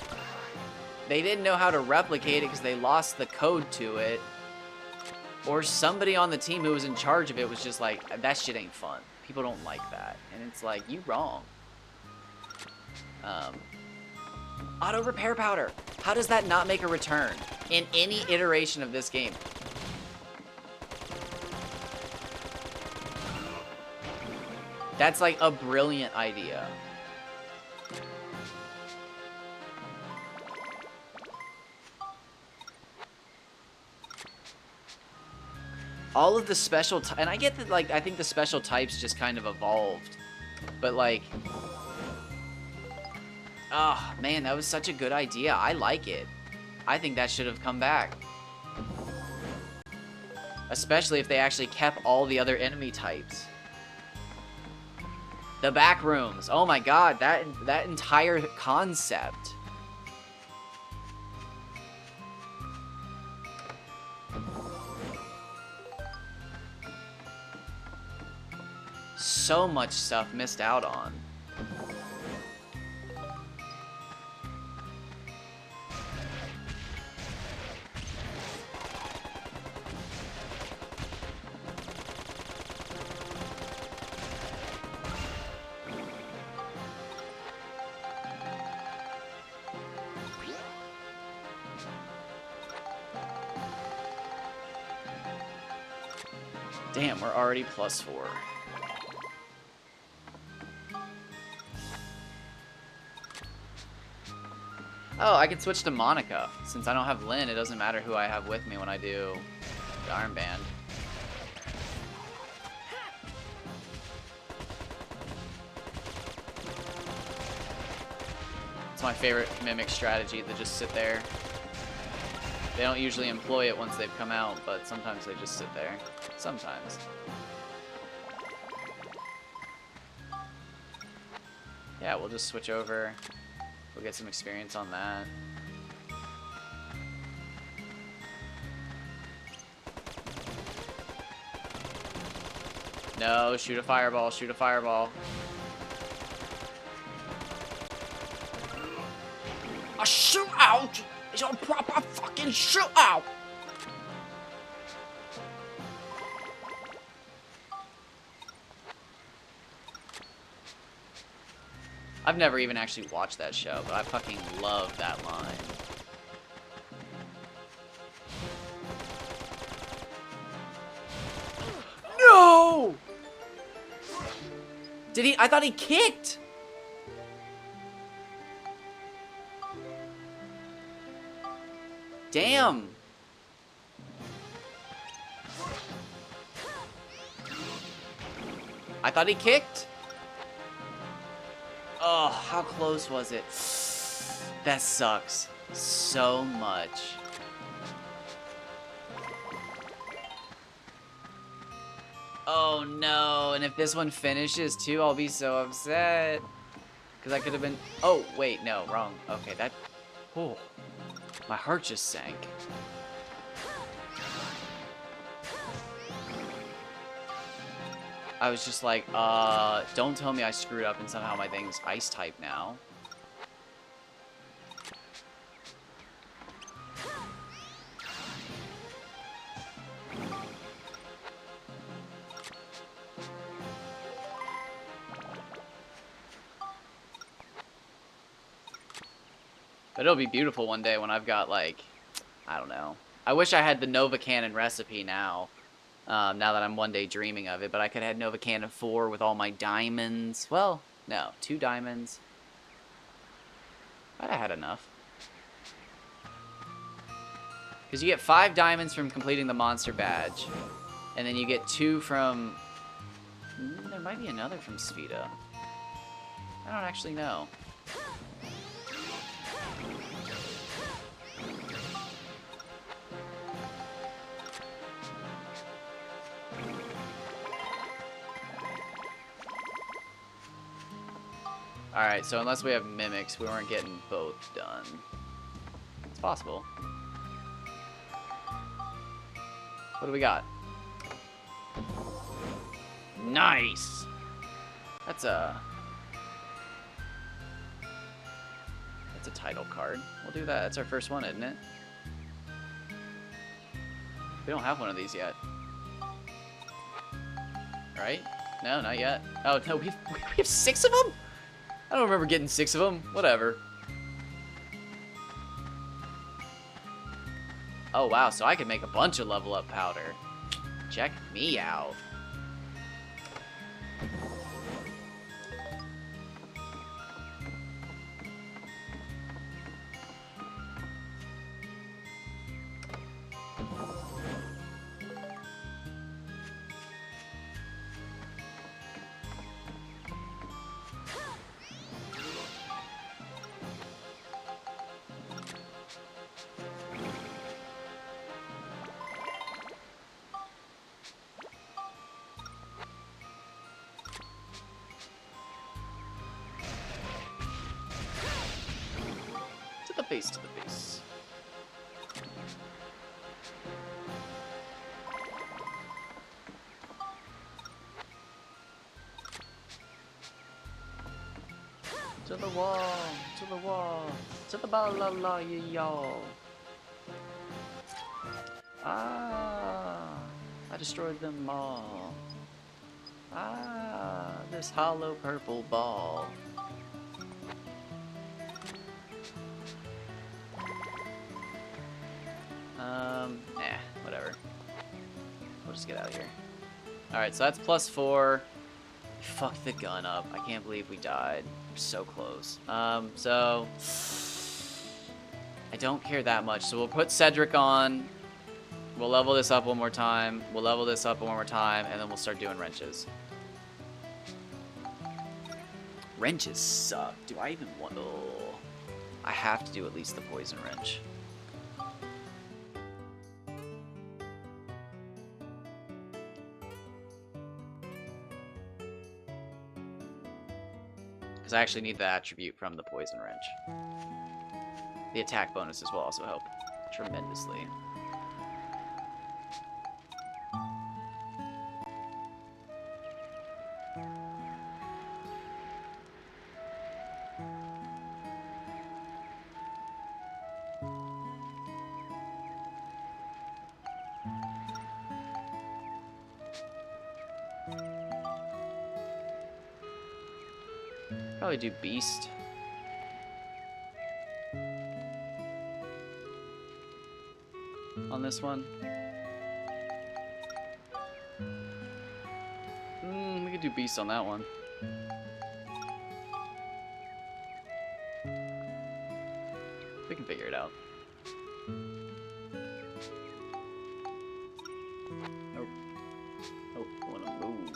they didn't know how to replicate it because they lost the code to it, or somebody on the team who was in charge of it was just like, that shit ain't fun. People don't like that. And it's like, you wrong. Auto repair powder. How does that not make a return in any iteration of this game? That's like a brilliant idea. All of the special and I get that, like, I think the special types just kind of evolved, but like, oh man, that was such a good idea. I like it. I think that should have come back, especially if they actually kept all the other enemy types. The back rooms. Oh my god, that entire concept. So much stuff missed out on. Damn, we're already +4. Oh, I can switch to Monica. Since I don't have Lin, it doesn't matter who I have with me when I do the armband. It's my favorite Mimic strategy, to just sit there. They don't usually employ it once they've come out, but sometimes they just sit there. Sometimes. Yeah, we'll just switch over. We'll get some experience on that. No, shoot a fireball, shoot a fireball. A shootout is a proper fucking shootout! I've never even actually watched that show, but I fucking love that line. Did he? I thought he kicked. Damn. I thought he kicked. Oh, how close was it? That sucks so much. Oh no, and if this one finishes too, I'll be so upset. Because I could have been... Oh, wait, no, wrong. Okay, that... Oh, my heart just sank. I was just like, don't tell me I screwed up and somehow my thing's ice type now. But it'll be beautiful one day when I've got, like, I don't know. I wish I had the Nova Cannon recipe now. Now that I'm one day dreaming of it. But I could have had Nova Cannon 4 with all my diamonds. Well, no. 2 diamonds. I'd have had enough. Because you get 5 diamonds from completing the monster badge. And then you get 2 from... There might be another from Spheda. I don't actually know. Alright, so unless we have mimics, we weren't getting both done. It's possible. What do we got? Nice! That's a title card. We'll do that. That's our first one, isn't it? We don't have one of these yet. Right? No, not yet. Oh, no, we have 6 of them? I don't remember getting 6 of them. Whatever. Oh, wow. So I can make a bunch of level up powder. Check me out. To the base. To the wall, to the wall, to the ball la la y'all. Ah, I destroyed them all. Ah, this hollow purple ball. Whatever. We'll just get out of here. Alright, so that's +4. Fucked the gun up. I can't believe we died. We're so close. So... I don't care that much. So we'll put Cedric on. We'll level this up one more time. We'll level this up one more time. And then we'll start doing wrenches. Wrenches suck. Do I even want... Oh, I have to do at least the poison wrench. Because I actually need the attribute from the poison wrench. The attack bonuses will also help tremendously. Probably do Beast. On this one. We could do Beast on that one. We can figure it out. Nope. Oh, I want to move.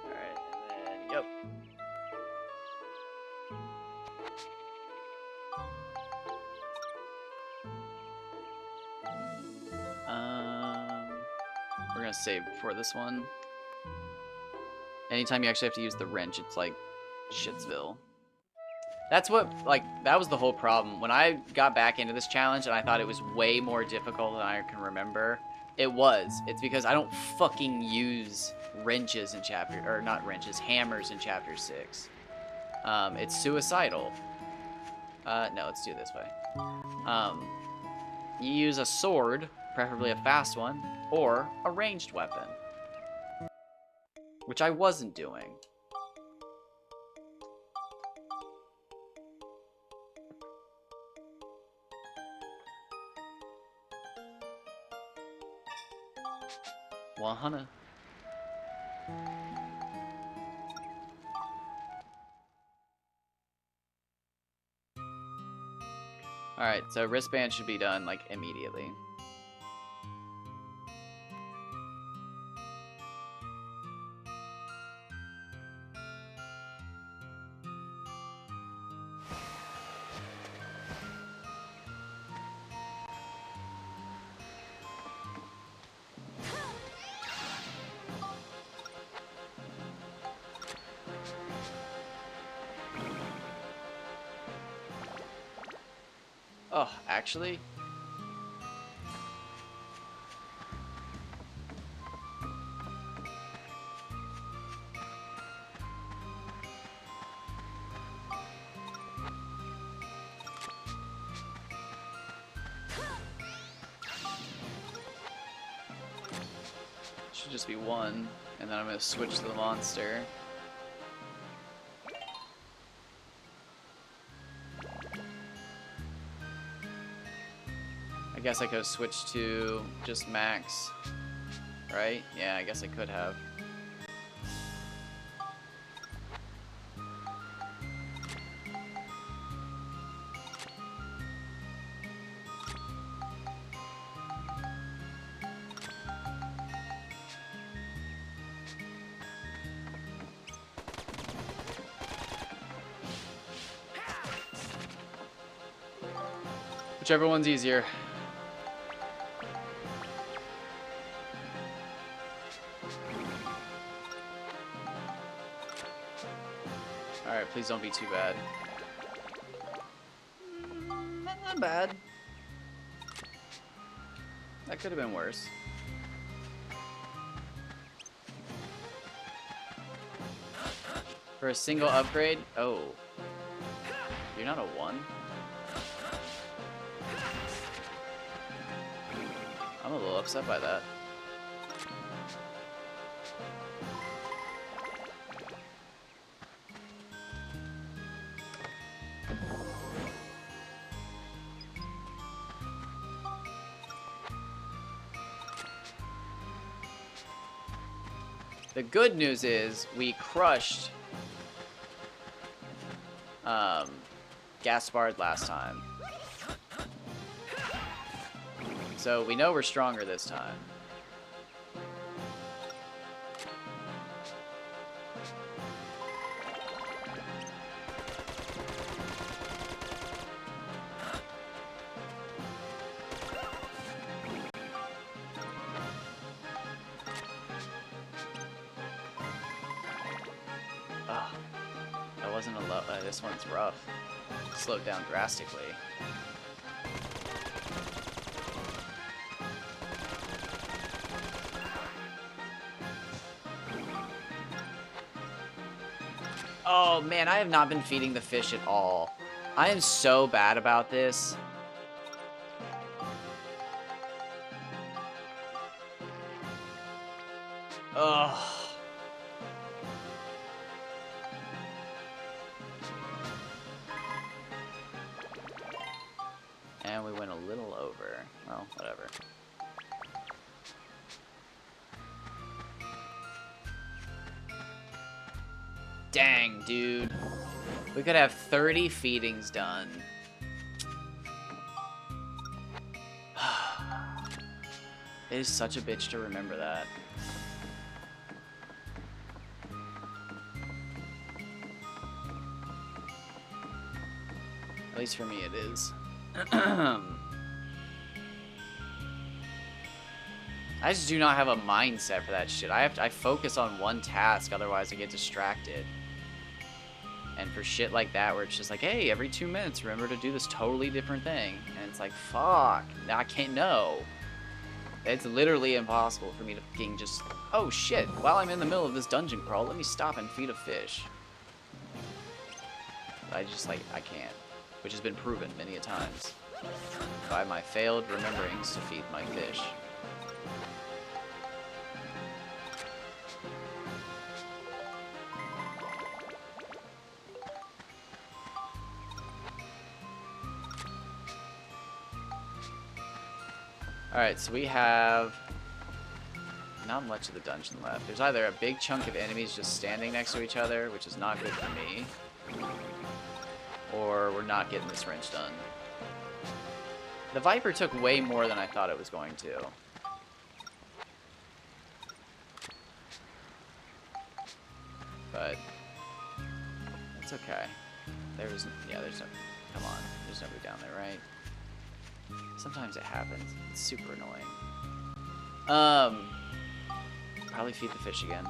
Alright, and then, yep. We're gonna save before this one. Anytime you actually have to use the wrench, it's like Shitsville. That's what, like, that was the whole problem. When I got back into this challenge and I thought it was way more difficult than I can remember, it was. It's because I don't fucking use wrenches in chapter, or not wrenches, hammers in chapter 6. It's suicidal. No, let's do it this way. You use a sword, preferably a fast one, or a ranged weapon. Which I wasn't doing. Wahana. Alright, so wristband should be done, like, immediately. Oh, actually? Should just be one, and then I'm gonna switch to the monster. I guess I could have switched to just max, right? Yeah, I guess I could have. Whichever one's easier. Alright, please don't be too bad. Not bad. That could have been worse. For a single upgrade? Oh. You're not a 1? I'm a little upset by that. The good news is we crushed Gaspard last time. So we know we're stronger this time. Oh, that wasn't a low. This one's rough. Slowed down drastically. Oh man, I have not been feeding the fish at all. I am so bad about this. Ugh. And we went a little over. Well, whatever. Dang, dude. We could have 30 feedings done. It is such a bitch to remember that. At least for me it is. I just do not have a mindset for that shit. I focus on one task, otherwise I get distracted. And for shit like that, where it's just like, hey, every 2 minutes, remember to do this totally different thing. And it's like, fuck, now I can't know. It's literally impossible for me to fucking just, oh shit, while I'm in the middle of this dungeon crawl, let me stop and feed a fish. But I just, like, I can't. Which has been proven many a times by my failed rememberings to feed my fish. Alright, so we have not much of the dungeon left. There's either a big chunk of enemies just standing next to each other, which is not good for me, or we're not getting this wrench done. The Viper took way more than I thought it was going to. But it's okay. There's no, come on, there's nobody down there, right? Sometimes it happens. It's super annoying. Probably feed the fish again.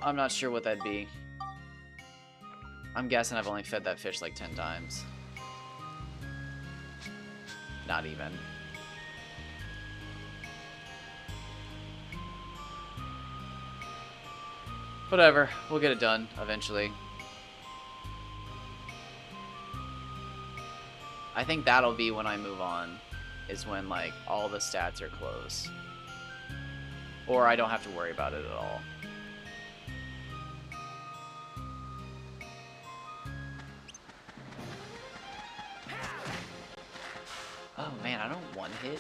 I'm not sure what that'd be. I'm guessing I've only fed that fish like 10 times. Not even. Whatever, we'll get it done eventually. I think that'll be when I move on, is when like all the stats are close. Or I don't have to worry about it at all. Oh man, I don't one hit.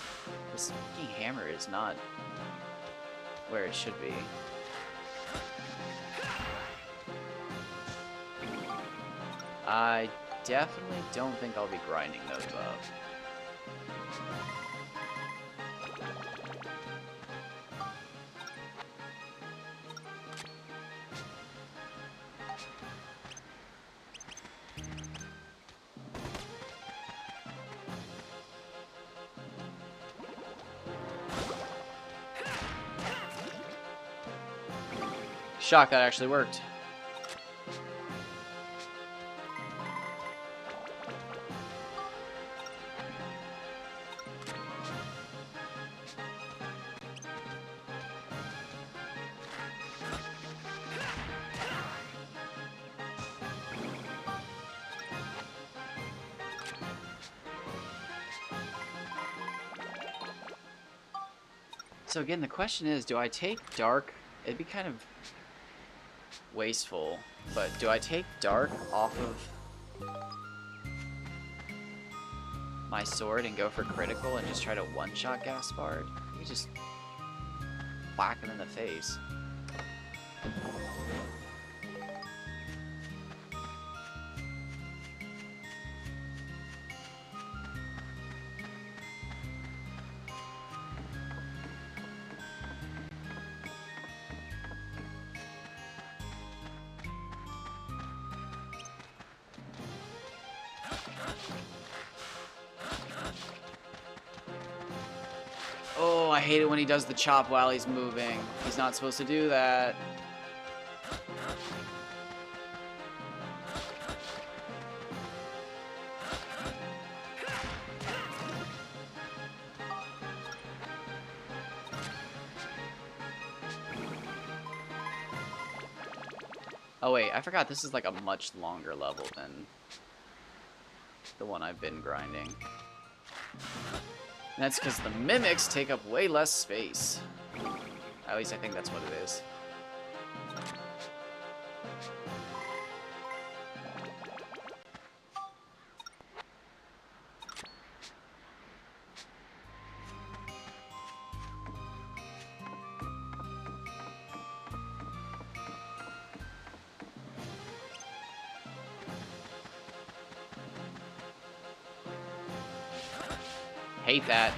This fucking hammer is not where it should be. I definitely don't think I'll be grinding those up. Shock, that actually worked. So again, the question is, do I take Dark? It'd be kind of wasteful, but do I take Dark off of my sword and go for critical and just try to one-shot Gaspard? You just whack him in the face. Oh, I hate it when he does the chop while he's moving. He's not supposed to do that. Oh wait, I forgot this is like a much longer level than the one I've been grinding. And that's because the mimics take up way less space. At least I think that's what it is. Hate that.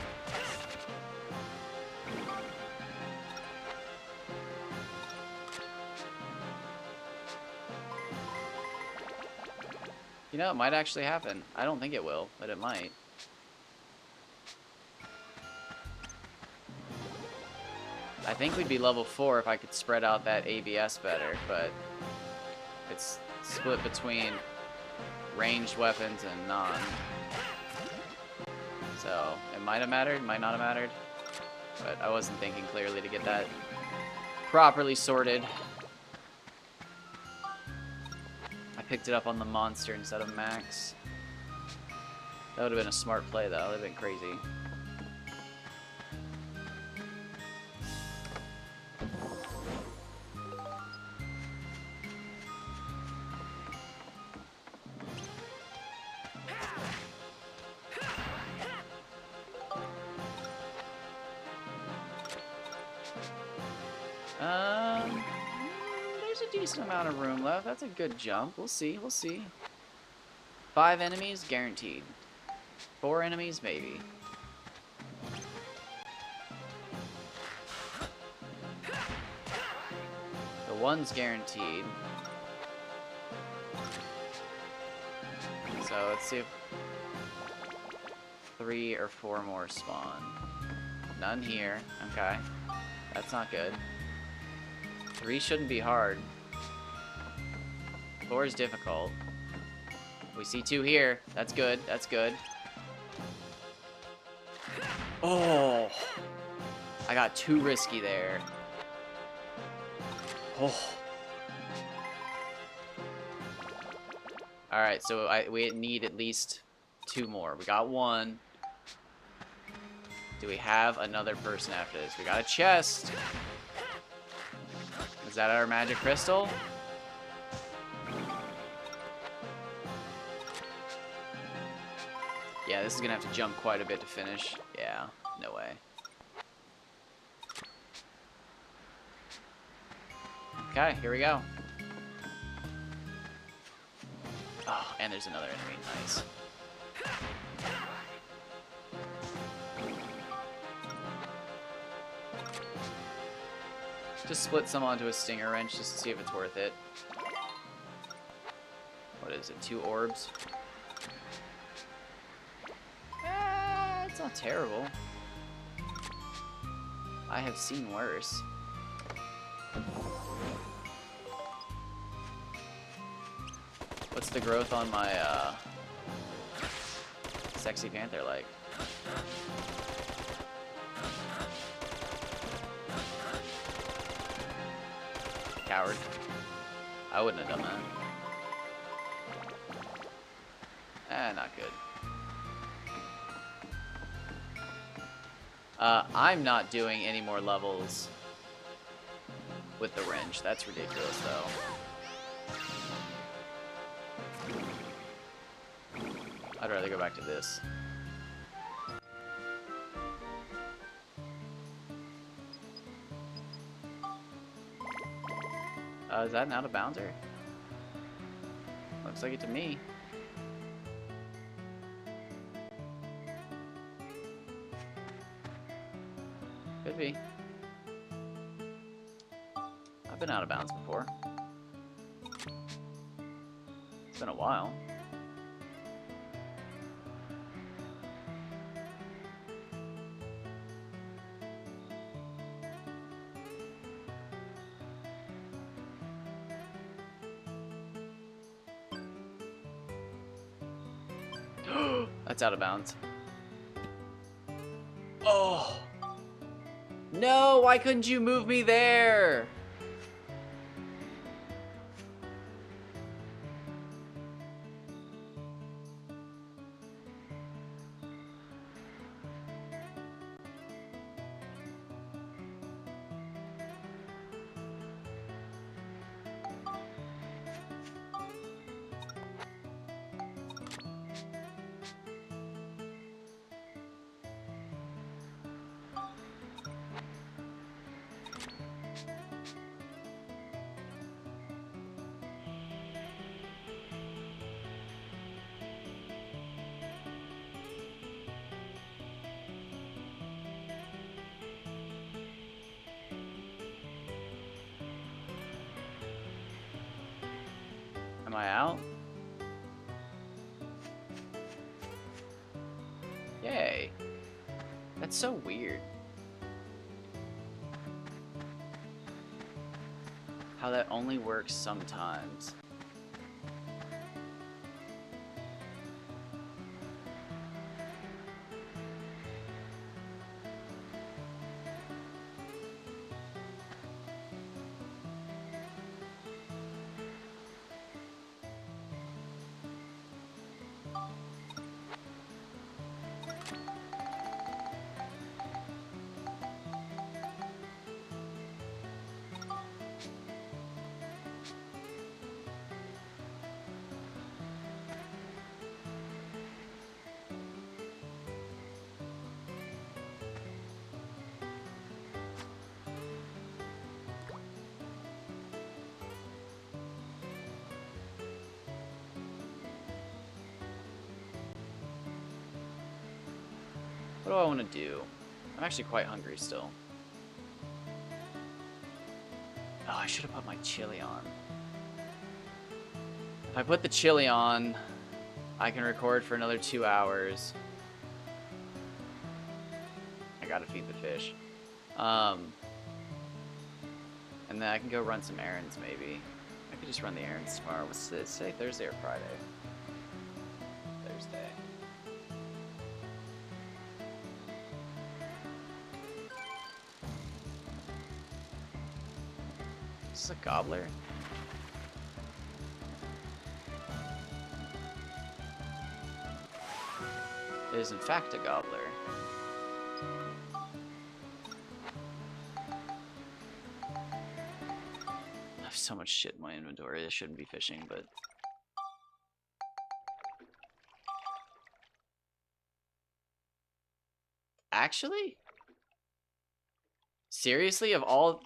You know, it might actually happen. I don't think it will, but it might. I think we'd be level 4 if I could spread out that ABS better, but it's split between ranged weapons and non. So, it might have mattered, might not have mattered, but I wasn't thinking clearly to get that properly sorted. I picked it up on the monster instead of max. That would have been a smart play, though. That would have been crazy. There's a decent amount of room left. That's a good jump. We'll see. We'll see. 5 enemies, guaranteed. 4 enemies, maybe. The 1's guaranteed. So let's see if 3 or 4 more spawn. None here. Okay. That's not good. 3 shouldn't be hard. 4 is difficult. We see 2 here. That's good. That's good. Oh! I got too risky there. Oh. Alright, so we need at least 2 more. We got 1. Do we have another person after this? We got a chest. Is that our magic crystal? Yeah, this is gonna have to jump quite a bit to finish. Yeah, no way. Okay, here we go. Oh, and there's another enemy. Nice. Just split some onto a stinger wrench just to see if it's worth it. What is it? 2 orbs? It's not terrible. I have seen worse. What's the growth on my sexy panther like? Coward. I wouldn't have done that. Not good. I'm not doing any more levels with the wrench. That's ridiculous, though. I'd rather go back to this. Is that an out of bouncer? Looks like it to me. Could be. I've been out of bounds before. It's been a while. That's out of bounds. Oh! No, why couldn't you move me there? Am I out? Yay. That's so weird. How that only works sometimes. What do I want to do? I'm actually quite hungry still. Oh, I should have put my chili on. If I put the chili on, I can record for another 2 hours. I gotta feed the fish. And then I can go run some errands maybe. I could just run the errands tomorrow. What's this? Say Thursday or Friday? Thursday. Is this a gobbler? It is in fact a gobbler. I have so much shit in my inventory. I shouldn't be fishing, but... Actually? Seriously? Of all...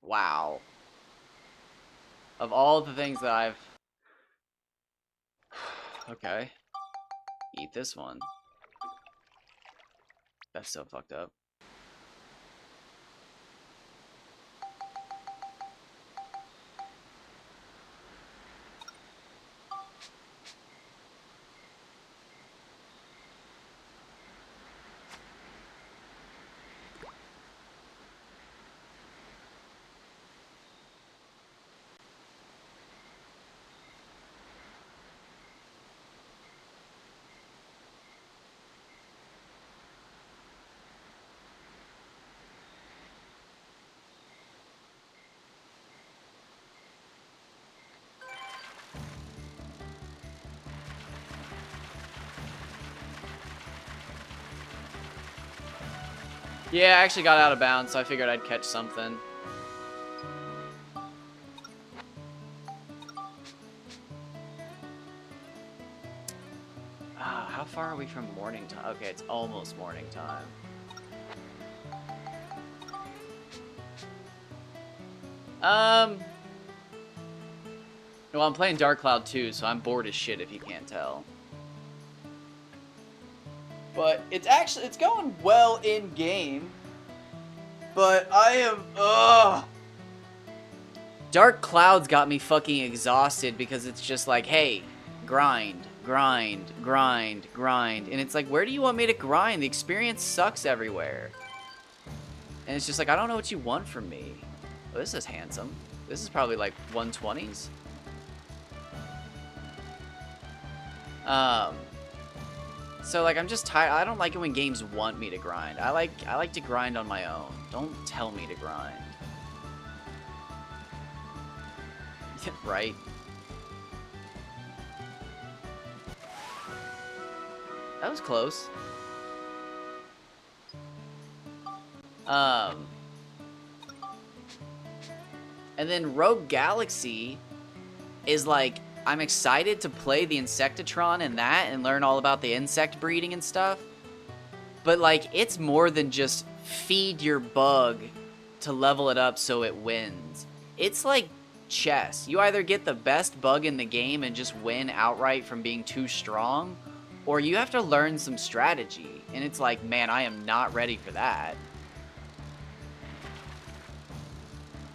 Wow. Of all the things that I've... Okay. Eat this one. That's so fucked up. Yeah, I actually got out of bounds, so I figured I'd catch something. How far are we from morning time? Okay, it's almost morning time. Well, I'm playing Dark Cloud 2, so I'm bored as shit if you can't tell. But it's going well in game. But I am, Dark Cloud's got me fucking exhausted because it's just like, hey, grind, grind, grind, grind. And it's like, where do you want me to grind? The experience sucks everywhere. And it's just like, I don't know what you want from me. Oh, this is handsome. This is probably like 120s. So like I'm just tired. I don't like it when games want me to grind. I like to grind on my own. Don't tell me to grind. Right? That was close. And then Rogue Galaxy is like, I'm excited to play the Insectatron and that and learn all about the insect breeding and stuff. But like, it's more than just feed your bug to level it up so it wins. It's like chess. You either get the best bug in the game and just win outright from being too strong, or you have to learn some strategy. And it's like, man, I am not ready for that.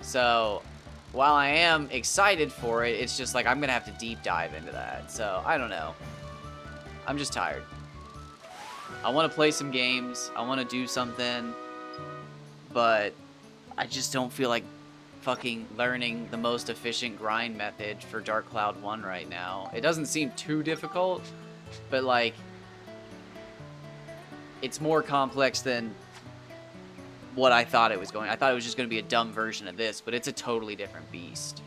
So while I am excited for it, it's just like I'm gonna have to deep dive into that. So I don't know. I'm just tired. I want to play some games. I want to do something, but I just don't feel like fucking learning the most efficient grind method for Dark Cloud 1 right now. It doesn't seem too difficult, but like it's more complex than what I thought it was going. I thought it was just going to be a dumb version of this, but it's a totally different beast.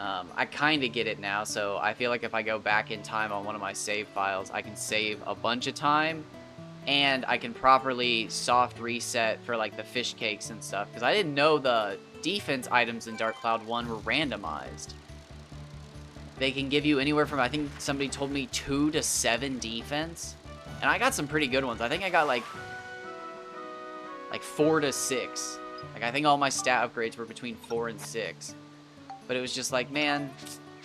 I kind of get it now, so I feel like if I go back in time on one of my save files, I can save a bunch of time, and I can properly soft reset for like the fish cakes and stuff, because I didn't know the defense items in Dark Cloud 1 were randomized. They can give you anywhere from, I think somebody told me 2 to 7 defense, and I got some pretty good ones. I think I got like 4 to 6. Like, I think all my stat upgrades were between 4 and 6. But it was just like, man,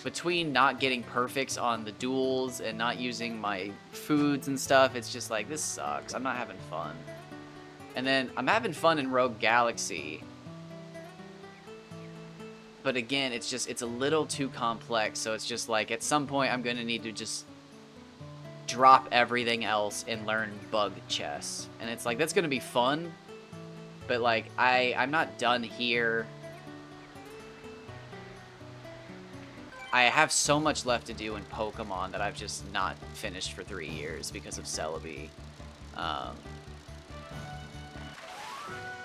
between not getting perfects on the duels and not using my foods and stuff, it's just like, this sucks. I'm not having fun. And then I'm having fun in Rogue Galaxy. But again, it's a little too complex. So it's just like, at some point, I'm going to need to just drop everything else and learn bug chess. And it's like, that's going to be fun. But like, I'm not done here. I have so much left to do in Pokemon that I've just not finished for 3 years because of Celebi.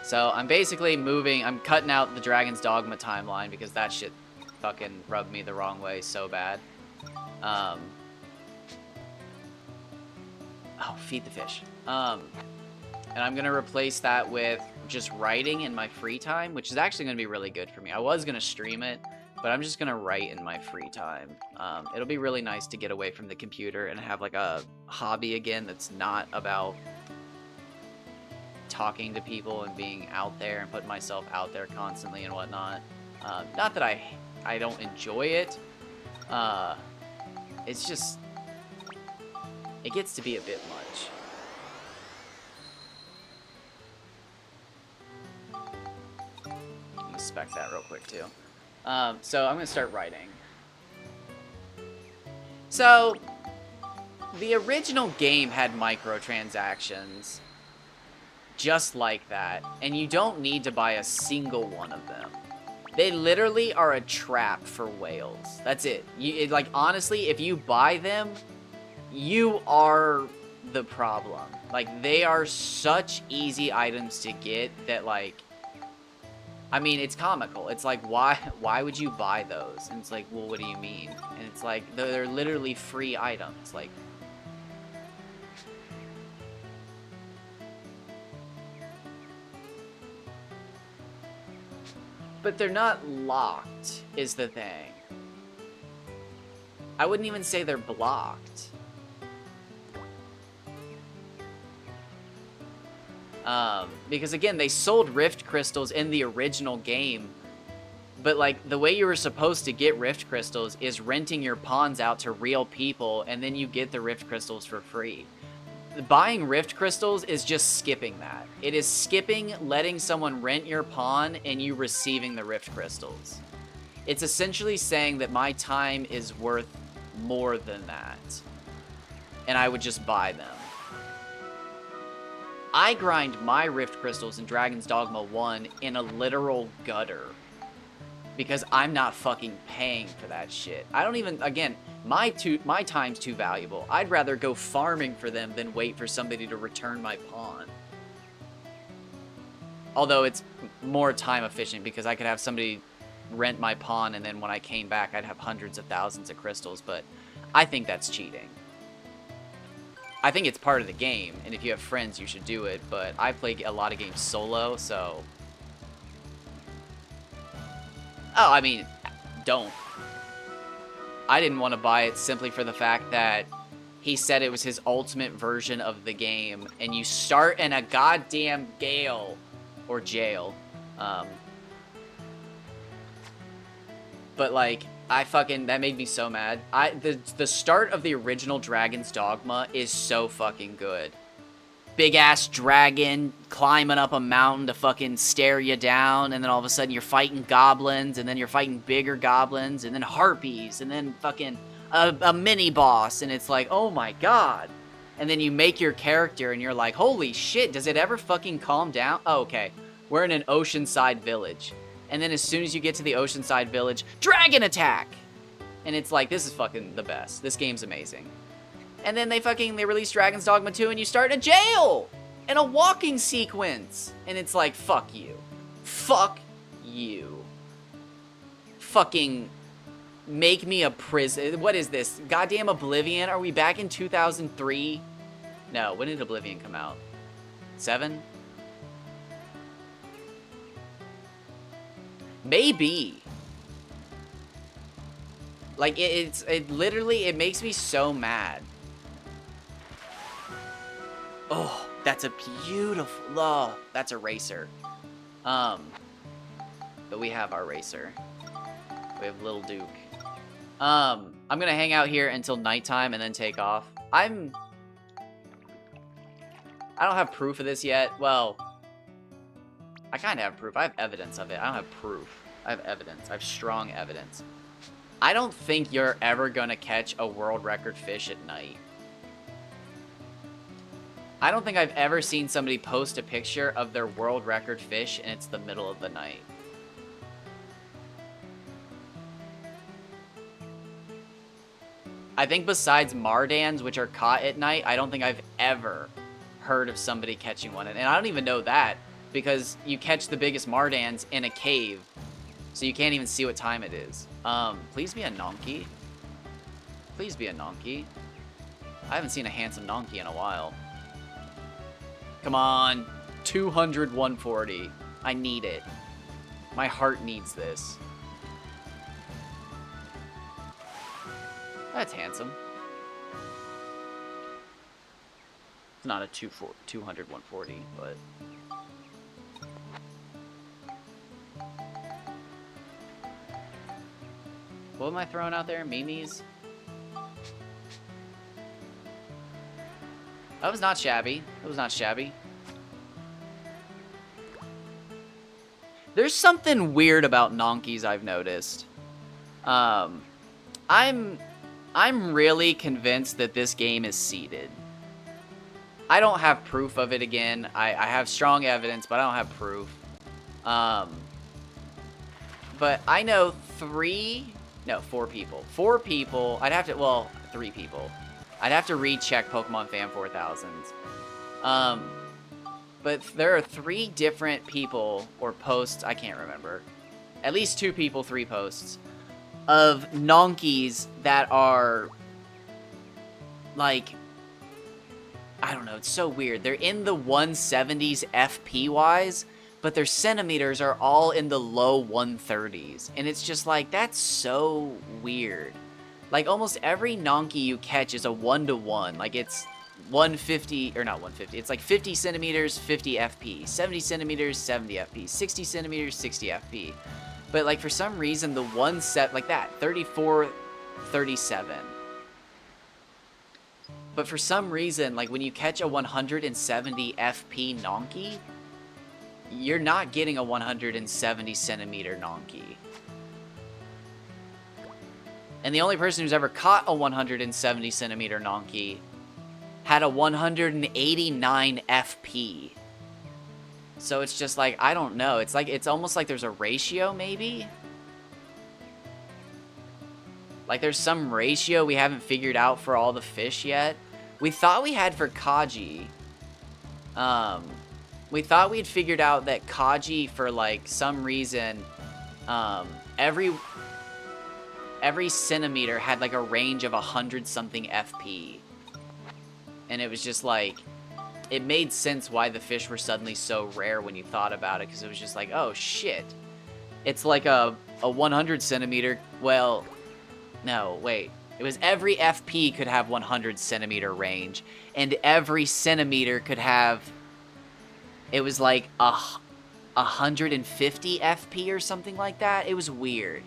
So I'm basically moving, I'm cutting out the Dragon's Dogma timeline because that shit fucking rubbed me the wrong way so bad. Oh, feed the fish. And I'm gonna replace that with just writing in my free time, which is actually gonna be really good for me. I was gonna stream it, but I'm just gonna write in my free time. It'll be really nice to get away from the computer and have like a hobby again that's not about talking to people and being out there and putting myself out there constantly and whatnot. Not that I don't enjoy it. It's just, it gets to be a bit much. I'm gonna spec that real quick too. So I'm going to start writing. So, the original game had microtransactions just like that, and you don't need to buy a single one of them. They literally are a trap for whales. That's it. Like, honestly, if you buy them, you are the problem. Like, they are such easy items to get that, like, I mean, it's comical. It's like, why would you buy those? And it's like, well, what do you mean? And it's like, they're literally free items. Like, but they're not locked, is the thing. I wouldn't even say they're blocked. Because again, they sold Rift Crystals in the original game, but like the way you were supposed to get Rift Crystals is renting your pawns out to real people, and then you get the Rift Crystals for free. Buying Rift Crystals is just skipping that. It is skipping letting someone rent your pawn and you receiving the Rift Crystals. It's essentially saying that my time is worth more than that, and I would just buy them. I grind my Rift Crystals in Dragon's Dogma 1 in a literal gutter. Because I'm not fucking paying for that shit. I don't even, again, my time's too valuable. I'd rather go farming for them than wait for somebody to return my pawn. Although it's more time efficient because I could have somebody rent my pawn and then when I came back I'd have hundreds of thousands of crystals, but I think that's cheating. I think it's part of the game, and if you have friends, you should do it, but I play a lot of games solo, so... Oh, I mean, don't. I didn't want to buy it simply for the fact that he said it was his ultimate version of the game, and you start in a goddamn gale, or jail. But, like... that made me so mad. The start of the original Dragon's Dogma is so fucking good. big-ass dragon climbing up a mountain to fucking stare you down, and then all of a sudden you're fighting goblins, and then you're fighting bigger goblins, and then harpies, and then fucking a mini-boss, and it's like, oh my god. And then you make your character, and you're like, holy shit, does it ever fucking calm down? Oh, okay. We're in an oceanside village. And then as soon as you get to the oceanside village, dragon attack! And it's like, this is fucking the best. This game's amazing. And then they release Dragon's Dogma 2, and you start in a jail! In a walking sequence! And it's like, fuck you. Fuck you. Fucking make me a prison. What is this? Goddamn Oblivion? Are we back in 2003? No, when did Oblivion come out? 7? Maybe. Like, it literally, it makes me so mad. Oh, that's a beautiful, oh, that's a racer. But we have our racer. We have Little Duke. I'm gonna hang out here until nighttime and then take off. I don't have proof of this yet. Well, I kind of have proof. I have evidence of it. I don't have proof. I have evidence. I have strong evidence. I don't think you're ever gonna catch a world record fish at night. I don't think I've ever seen somebody post a picture of their world record fish and it's the middle of the night. I think besides Mardans, which are caught at night, I don't think I've ever heard of somebody catching one. And I don't even know that, because you catch the biggest Mardans in a cave, so you can't even see what time it is. Please be a Nonky. Please be a Nonky. I haven't seen a handsome Nonky in a while. Come on. 200, 140. I need it. My heart needs this. That's handsome. It's not a 200, 140, but... What am I throwing out there? Mimis? That was not shabby. That was not shabby. There's something weird about Nonkies I've noticed. I'm really convinced that this game is seeded. I don't have proof of it again. I have strong evidence, but I don't have proof. But I know 4 people. 4 people. I'd have to, well, 3 people. I'd have to recheck Pokemon Fan 4000s. But there are 3 different people or posts, I can't remember. At least 2 people, 3 posts of Nonkies that are like, I don't know, it's so weird. They're in the 170s FP-wise, but their centimeters are all in the low 130s. And it's just like, that's so weird. Like, almost every Nonky you catch is a 1-to-1. Like, it's 150, or not 150, it's like 50 centimeters, 50 FP. 70 centimeters, 70 FP. 60 centimeters, 60 FP. But, like, for some reason, the one set, like that, 34, 37. But for some reason, like, when you catch a 170 FP Nonky, you're not getting a 170 centimeter Nonky. And the only person who's ever caught a 170 centimeter Nonky had a 189 FP. So it's just like, I don't know. It's like, it's almost like there's a ratio, maybe? Like there's some ratio we haven't figured out for all the fish yet. We thought we had for Kaji. We thought we'd figured out that Kaji, for like some reason, every centimeter had like a range of 100-something FP. And it was just like, it made sense why the fish were suddenly so rare when you thought about it, because it was just like, oh shit. It's like a 100 centimeter, well, no, wait. It was every FP could have 100 centimeter range, and every centimeter could have, it was like 150 FP or something like that. It was weird.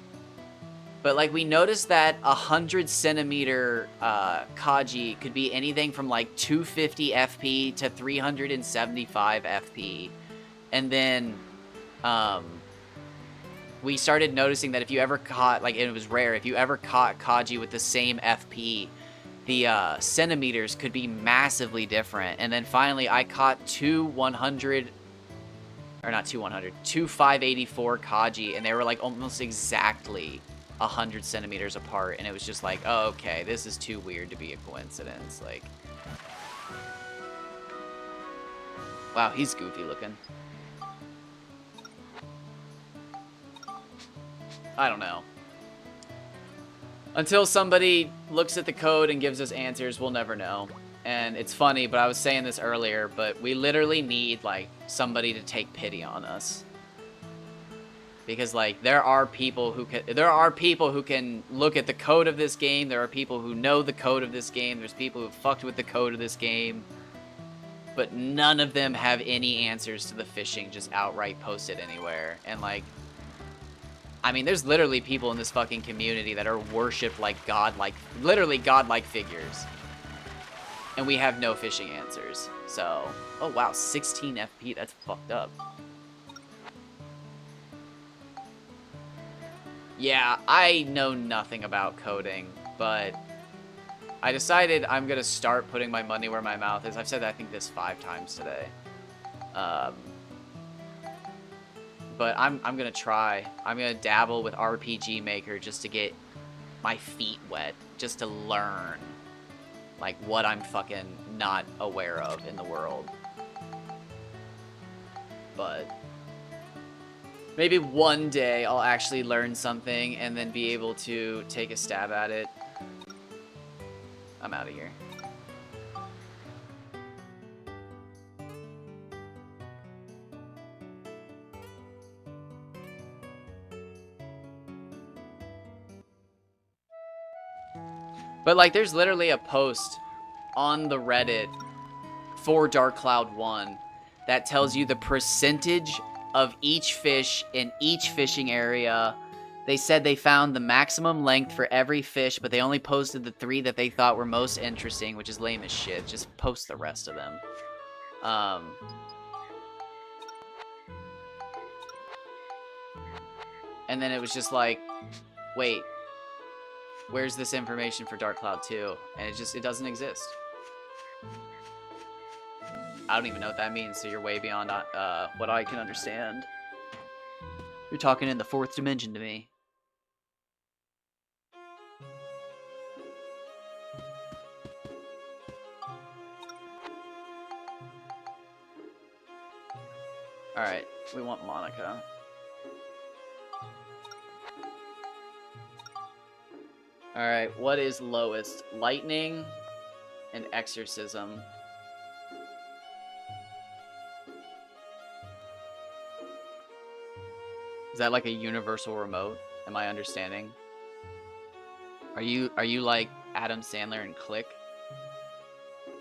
But, like, we noticed that 100 centimeter Kaji could be anything from, like, 250 FP to 375 FP. And then, we started noticing that if you ever caught, like, it was rare, if you ever caught Kaji with the same FP, the centimeters could be massively different. And then finally, I caught two 584 Kaji, and they were, like, almost exactly 100 centimeters apart. And it was just like, oh, okay, this is too weird to be a coincidence. Like, wow, he's goofy looking. I don't know. Until somebody looks at the code and gives us answers, we'll never know. And it's funny, but I was saying this earlier, but we literally need, like, somebody to take pity on us. Because, like, there are people who can look at the code of this game. There are people who know the code of this game. There's people who fucked with the code of this game. But none of them have any answers to the phishing just outright posted anywhere. And, like, I mean, there's literally people in this fucking community that are worshipped like godlike, literally godlike figures. And we have no phishing answers. So, oh wow, 16 FP, that's fucked up. Yeah, I know nothing about coding, but I decided I'm gonna start putting my money where my mouth is. I've said that, I think, this 5 times today. But I'm gonna try. I'm gonna dabble with RPG Maker just to get my feet wet, just to learn, like, what I'm fucking not aware of in the world. But maybe one day I'll actually learn something and then be able to take a stab at it. I'm out of here. But, like, there's literally a post on the Reddit for Dark Cloud 1 that tells you the percentage of each fish in each fishing area. They said they found the maximum length for every fish, but they only posted the 3 that they thought were most interesting, which is lame as shit. Just post the rest of them. And then it was just like, wait, where's this information for Dark Cloud 2? And it doesn't exist. I don't even know what that means, so you're way beyond what I can understand. You're talking in the 4th dimension to me. Alright, we want Monica. Alright, what is lowest? Lightning and Exorcism. Is that like a universal remote? Am I understanding? Are you like Adam Sandler and Click?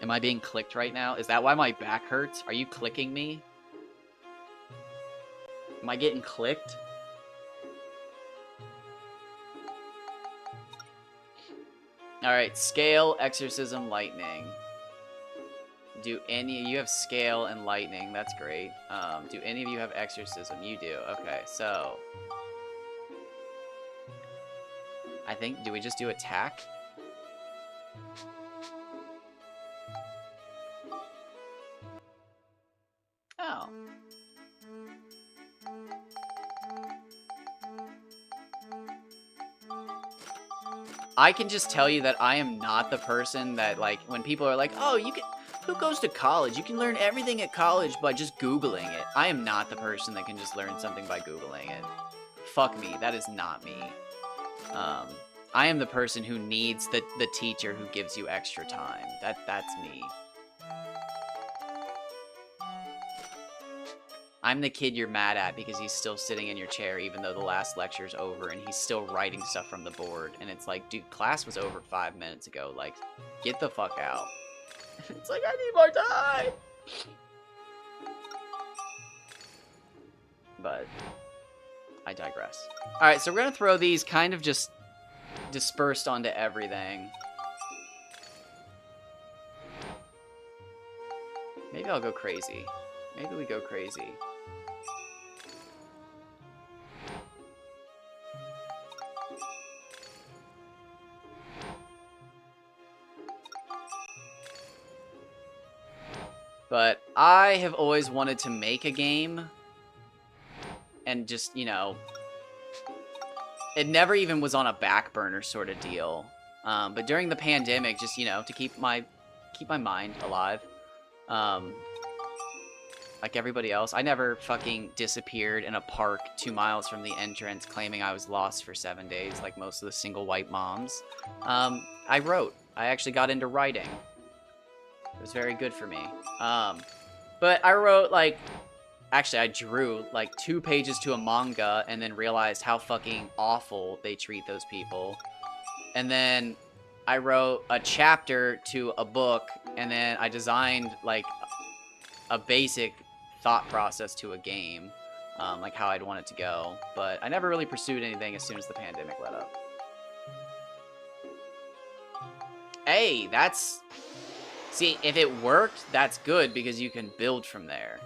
Am I being clicked right now? Is that why my back hurts? Are you clicking me? Am I getting clicked? Alright, Scale, Exorcism, Lightning. Do any... You have Scale and Lightning. That's great. Do any of you have Exorcism? You do. Okay, so... I think... Do we just do Attack? Oh. I can just tell you that I am not the person that, like, when people are like, oh, you can... Who goes to college? You can learn everything at college by just Googling it. I am not the person that can just learn something by Googling it. Fuck me. That is not me. I am the person who needs the teacher who gives you extra time. That's me. I'm the kid you're mad at because he's still sitting in your chair even though the last lecture's over and he's still writing stuff from the board. And it's like, dude, class was over 5 minutes ago. Like, get the fuck out. It's like, I need more time! But I digress. Alright, so we're gonna throw these kind of just dispersed onto everything. Maybe I'll go crazy. Maybe we go crazy. But I have always wanted to make a game and just, you know, it never even was on a back burner sort of deal. But during the pandemic, just, you know, to keep my mind alive, like everybody else, I never fucking disappeared in a park 2 miles from the entrance claiming I was lost for 7 days like most of the single white moms. I wrote. I actually got into writing. It was very good for me. But I wrote, like, actually I drew like 2 pages to a manga and then realized how fucking awful they treat those people. And then I wrote a chapter to a book, and then I designed like a basic thought process to a game, like how I'd want it to go. But I never really pursued anything as soon as the pandemic let up. Hey, that's... See, if it worked, that's good because you can build from there.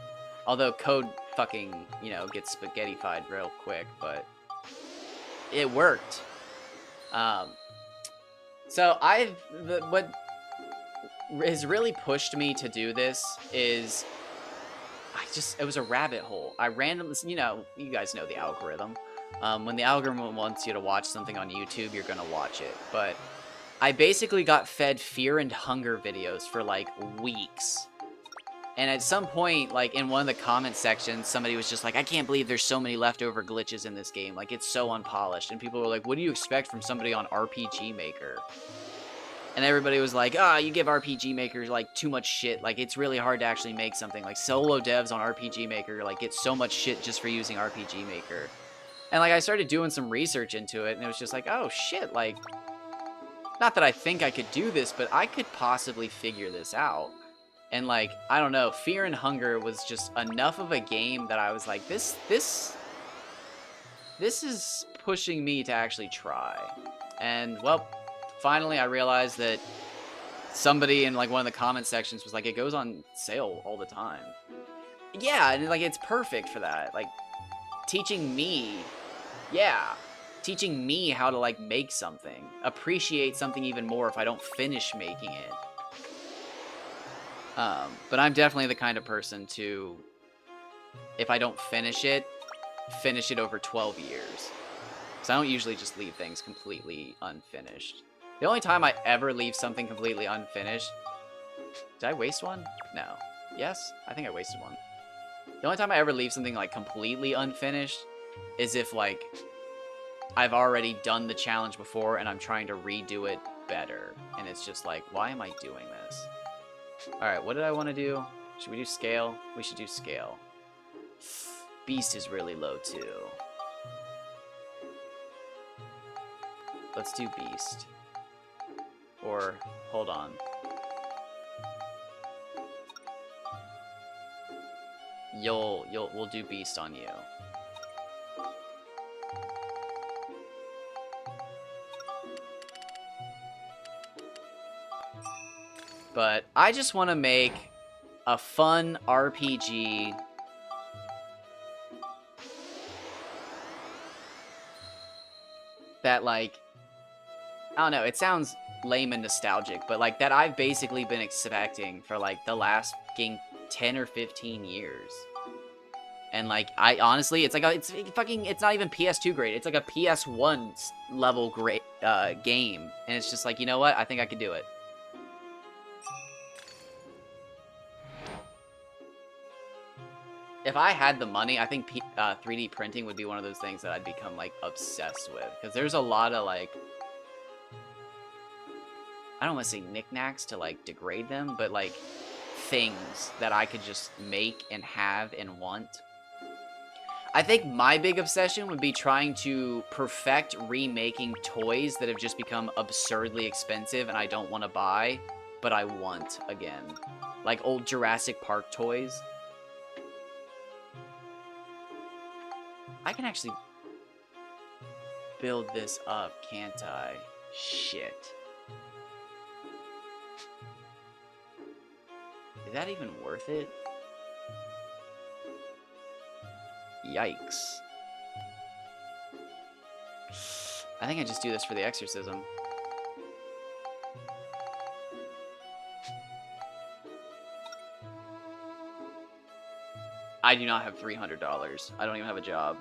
Although code fucking, you know, gets spaghettified real quick, but it worked. So what has really pushed me to do this is it was a rabbit hole. I randomly, you know, you guys know the algorithm. When the algorithm wants you to watch something on YouTube, you're gonna watch it. But I basically got fed fear and hunger videos for like weeks. And at some point, like in one of the comment sections, somebody was just like, I can't believe there's so many leftover glitches in this game. Like, it's so unpolished. And people were like, what do you expect from somebody on RPG Maker? And everybody was like, you give RPG Maker like too much shit. Like, it's really hard to actually make something. Like, solo devs on RPG Maker like get so much shit just for using RPG Maker. And like, I started doing some research into it, and it was just like, oh shit, like, not that I think I could do this, but I could possibly figure this out. And like, I don't know, Fear and Hunger was just enough of a game that I was like, this is pushing me to actually try. And well, finally I realized that somebody in like one of the comment sections was like, it goes on sale all the time. Yeah, and like, it's perfect for that. Like, teaching me how to like make something, appreciate something even more if I don't finish making it. But I'm definitely the kind of person to, if I don't finish it over 12 years. So I don't usually just leave things completely unfinished. The only time I ever leave something completely unfinished... Did I waste one? No. Yes? I think I wasted one. The only time I ever leave something like completely unfinished is if like I've already done the challenge before and I'm trying to redo it better. And it's just like, why am I doing this? Alright, what did I want to do? Should we do scale? We should do scale. Beast is really low too. Let's do Beast. Or, hold on. We'll do Beast on you. But I just want to make a fun RPG that, like, I don't know, it sounds lame and nostalgic, but like that I've basically been expecting for like the last 10 or 15 years. And like, I honestly, it's like it's not even PS2 grade. It's like a PS1 level great game. And it's just like, you know what? I think I could do it. If I had the money, I think 3D printing would be one of those things that I'd become like obsessed with. Because there's a lot of like, I don't want to say knickknacks to like degrade them, but like things that I could just make and have and want. I think my big obsession would be trying to perfect remaking toys that have just become absurdly expensive and I don't want to buy, but I want again. Like old Jurassic Park toys. I can actually build this up, can't I? Shit. Is that even worth it? Yikes. I think I just do this for the exorcism. I do not have $300. I don't even have a job.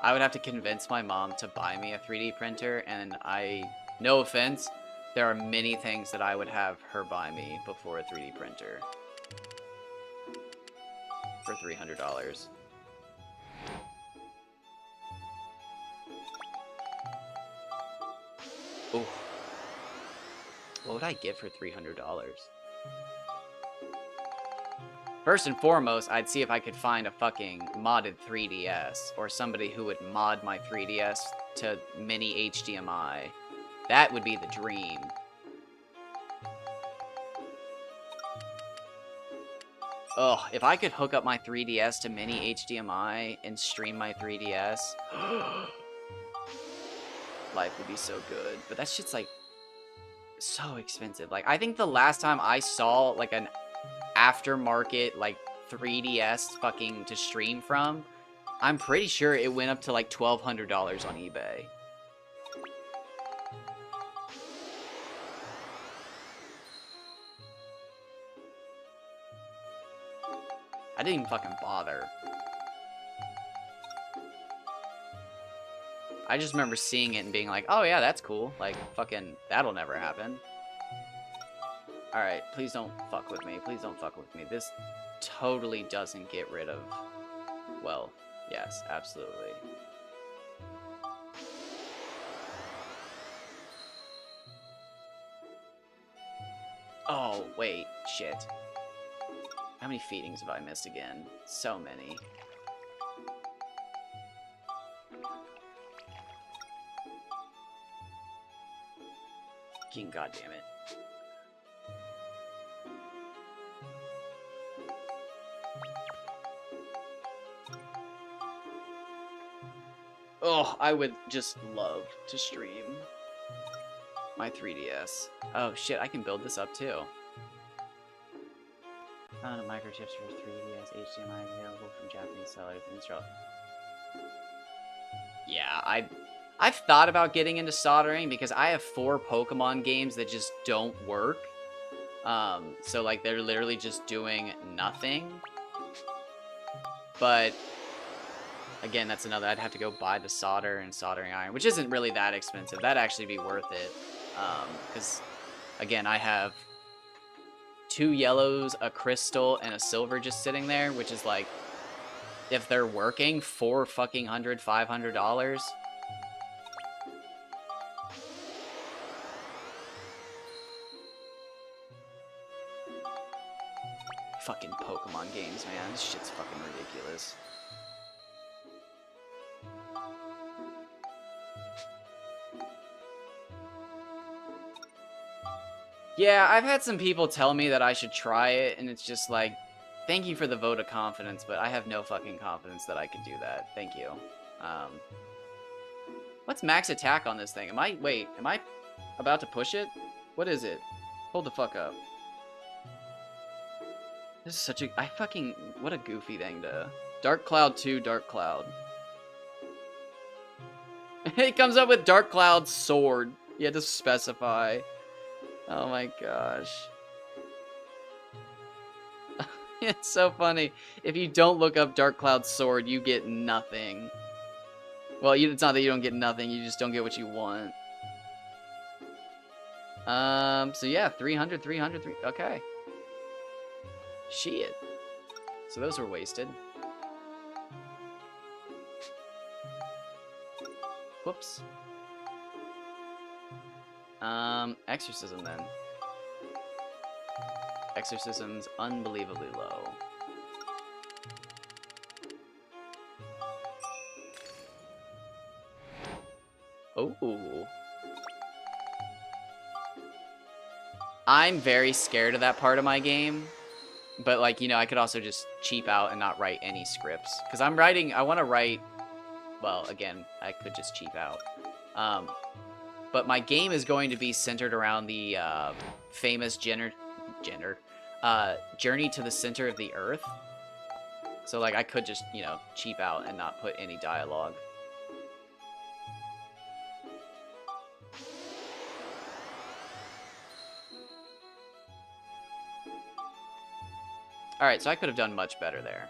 I would have to convince my mom to buy me a 3D printer, and no offense, there are many things that I would have her buy me before a 3D printer. For $300. Ooh. What would I get for $300? First and foremost, I'd see if I could find a fucking modded 3DS, or somebody who would mod my 3DS to mini HDMI. That would be the dream. Ugh, if I could hook up my 3DS to mini HDMI and stream my 3DS, life would be so good. But that shit's like so expensive. Like, I think the last time I saw like an aftermarket like 3DS fucking to stream from, I'm pretty sure it went up to like $1,200 on eBay. I didn't even fucking bother. I just remember seeing it and being like, oh yeah, that's cool. Like, fucking, that'll never happen. Alright, please don't fuck with me. Please don't fuck with me. This totally doesn't get rid of... Well, yes, absolutely. Oh, wait. Shit. How many feedings have I missed again? So many. Fucking goddamn it. Oh, I would just love to stream my 3DS. Oh shit, I can build this up too. Found microchips for 3DS HDMI available from Japanese sellers in Israel. Yeah, I've thought about getting into soldering because I have 4 Pokemon games that just don't work. So like they're literally just doing nothing. But again, that's another, I'd have to go buy the solder and soldering iron, which isn't really that expensive. That'd actually be worth it. Because again, I have 2 yellows, a crystal, and a silver just sitting there, which is like, if they're working, $500. Fucking Pokemon games, man. This shit's fucking ridiculous. Yeah, I've had some people tell me that I should try it, and it's just like, thank you for the vote of confidence, but I have no fucking confidence that I can do that. Thank you. What's max attack on this thing? Wait, am I about to push it? What is it? Hold the fuck up. This is such a, what a goofy thing to... Dark Cloud 2, Dark Cloud. It comes up with Dark Cloud Sword. You had to specify. Oh my gosh. It's so funny. If you don't look up Dark Cloud Sword, you get nothing. Well, it's not that you don't get nothing, you just don't get what you want. So yeah, 300, okay. Shit. So those were wasted. Whoops. Exorcism then. Exorcism's unbelievably low. Oh. I'm very scared of that part of my game. But, like, you know, I could also just cheap out and not write any scripts. Because I want to write well, again, I could just cheap out. But my game is going to be centered around the famous Journey to the Center of the Earth. So, like, I could just, you know, cheap out and not put any dialogue. Alright, so I could have done much better there.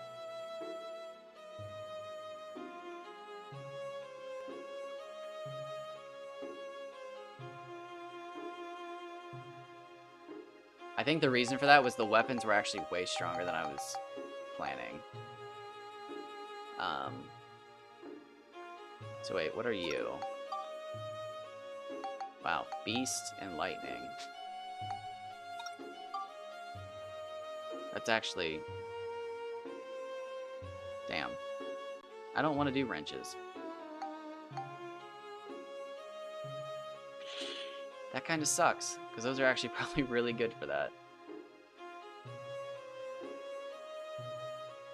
I think the reason for that was the weapons were actually way stronger than I was planning. So wait, what are you? Wow, Beast and Lightning. That's actually... Damn. I don't want to do wrenches. That kind of sucks, because those are actually probably really good for that.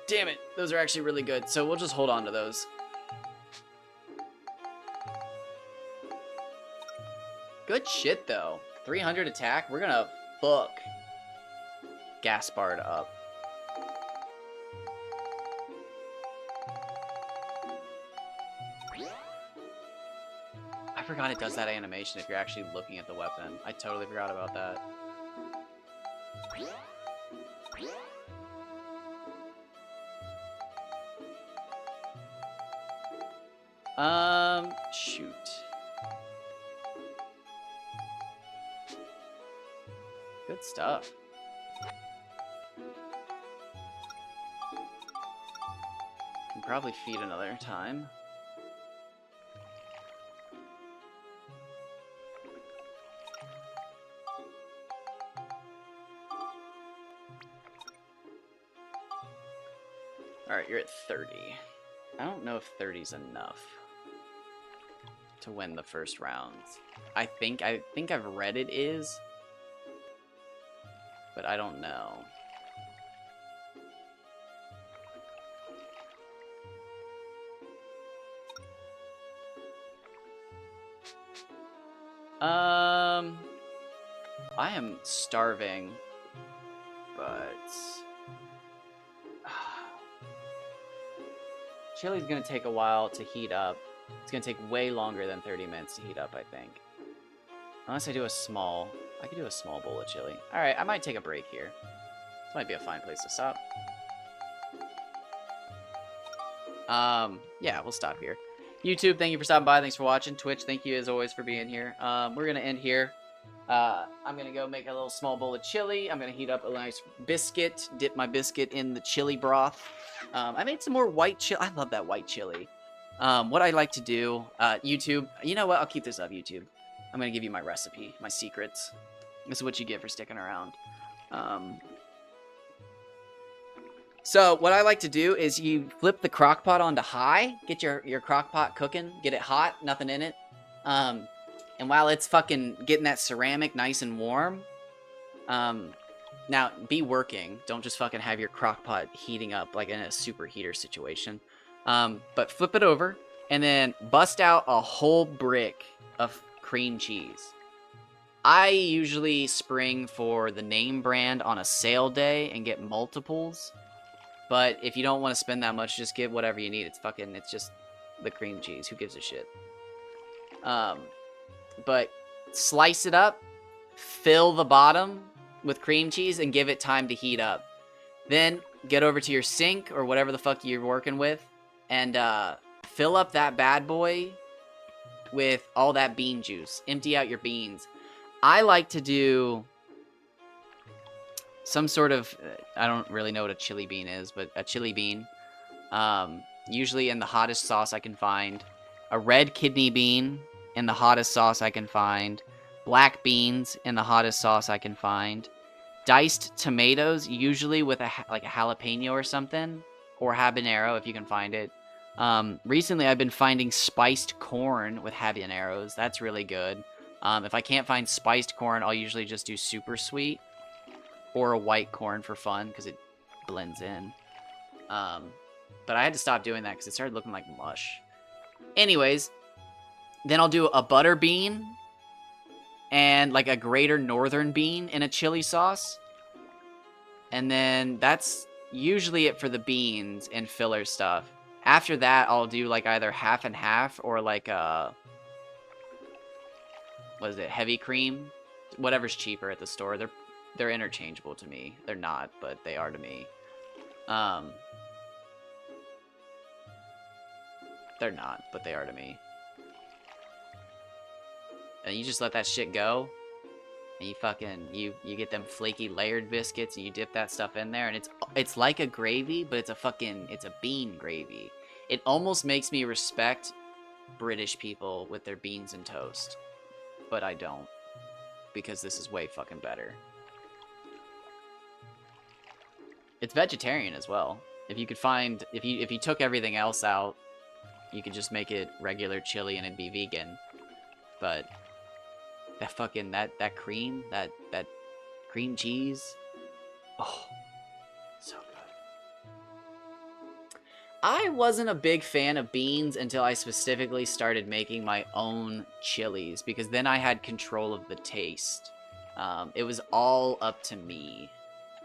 Damn it, those are actually really good, so we'll just hold on to those. Good shit, though. 300 attack, we're gonna fuck Gaspard up. I forgot it does that animation if you're actually looking at the weapon. I totally forgot about that. Shoot. Good stuff. Can probably feed another time. Alright, you're at 30. I don't know if 30's enough to win the first round. I think I've read it is, but I don't know. I am starving, but chili's gonna take a while to heat up. It's gonna take way longer than 30 minutes to heat up, I think. Unless I do a small... I could do a small bowl of chili. Alright, I might take a break here. This might be a fine place to stop. Yeah, we'll stop here. YouTube, thank you for stopping by. Thanks for watching. Twitch, thank you as always for being here. We're gonna end here. I'm gonna go make a little small bowl of chili. I'm gonna heat up a nice biscuit. Dip my biscuit in the chili broth. I made some more white chili. I love that white chili. What I like to do, YouTube, you know what? I'll keep this up, YouTube. I'm gonna give you my recipe, my secrets. This is what you get for sticking around. So what I like to do is you flip the crock pot onto high, get your crock pot cooking, get it hot, nothing in it. And while it's fucking getting that ceramic nice and warm, now be working. Don't just fucking have your crock pot heating up like in a superheater situation. But flip it over and then bust out a whole brick of cream cheese. I usually spring for the name brand on a sale day and get multiples. But if you don't want to spend that much, just get whatever you need. It's just the cream cheese. Who gives a shit? But slice it up, fill the bottom with cream cheese, and give it time to heat up. Then get over to your sink or whatever the fuck you're working with, and fill up that bad boy with all that bean juice. Empty out your beans. I like to do some sort of, I don't really know what a chili bean is, but a chili bean. Usually in the hottest sauce I can find. A red kidney bean in the hottest sauce I can find. Black beans in the hottest sauce I can find. Diced tomatoes, usually with like a jalapeno or something. Or habanero if you can find it. Recently I've been finding spiced corn with habaneros. That's really good. If I can't find spiced corn, I'll usually just do super sweet. Or a white corn for fun, because it blends in. But I had to stop doing that, because it started looking like mush. Anyways, then I'll do a butter bean and like a greater northern bean in a chili sauce. And then that's usually it for the beans and filler stuff. After that, I'll do like either half and half or like what is it, heavy cream? Whatever's cheaper at the store. They're interchangeable to me. They're not, but they are to me. They're not, but they are to me. And you just let that shit go. And you fucking, you get them flaky layered biscuits and you dip that stuff in there. And it's like a gravy, but it's a bean gravy. It almost makes me respect British people with their beans and toast. But I don't. Because this is way fucking better. It's vegetarian as well. If you could find, if you took everything else out, you could just make it regular chili and it'd be vegan. But that fucking, that cream, that cream cheese, oh, so good. I wasn't a big fan of beans until I specifically started making my own chilies, because then I had control of the taste. It was all up to me.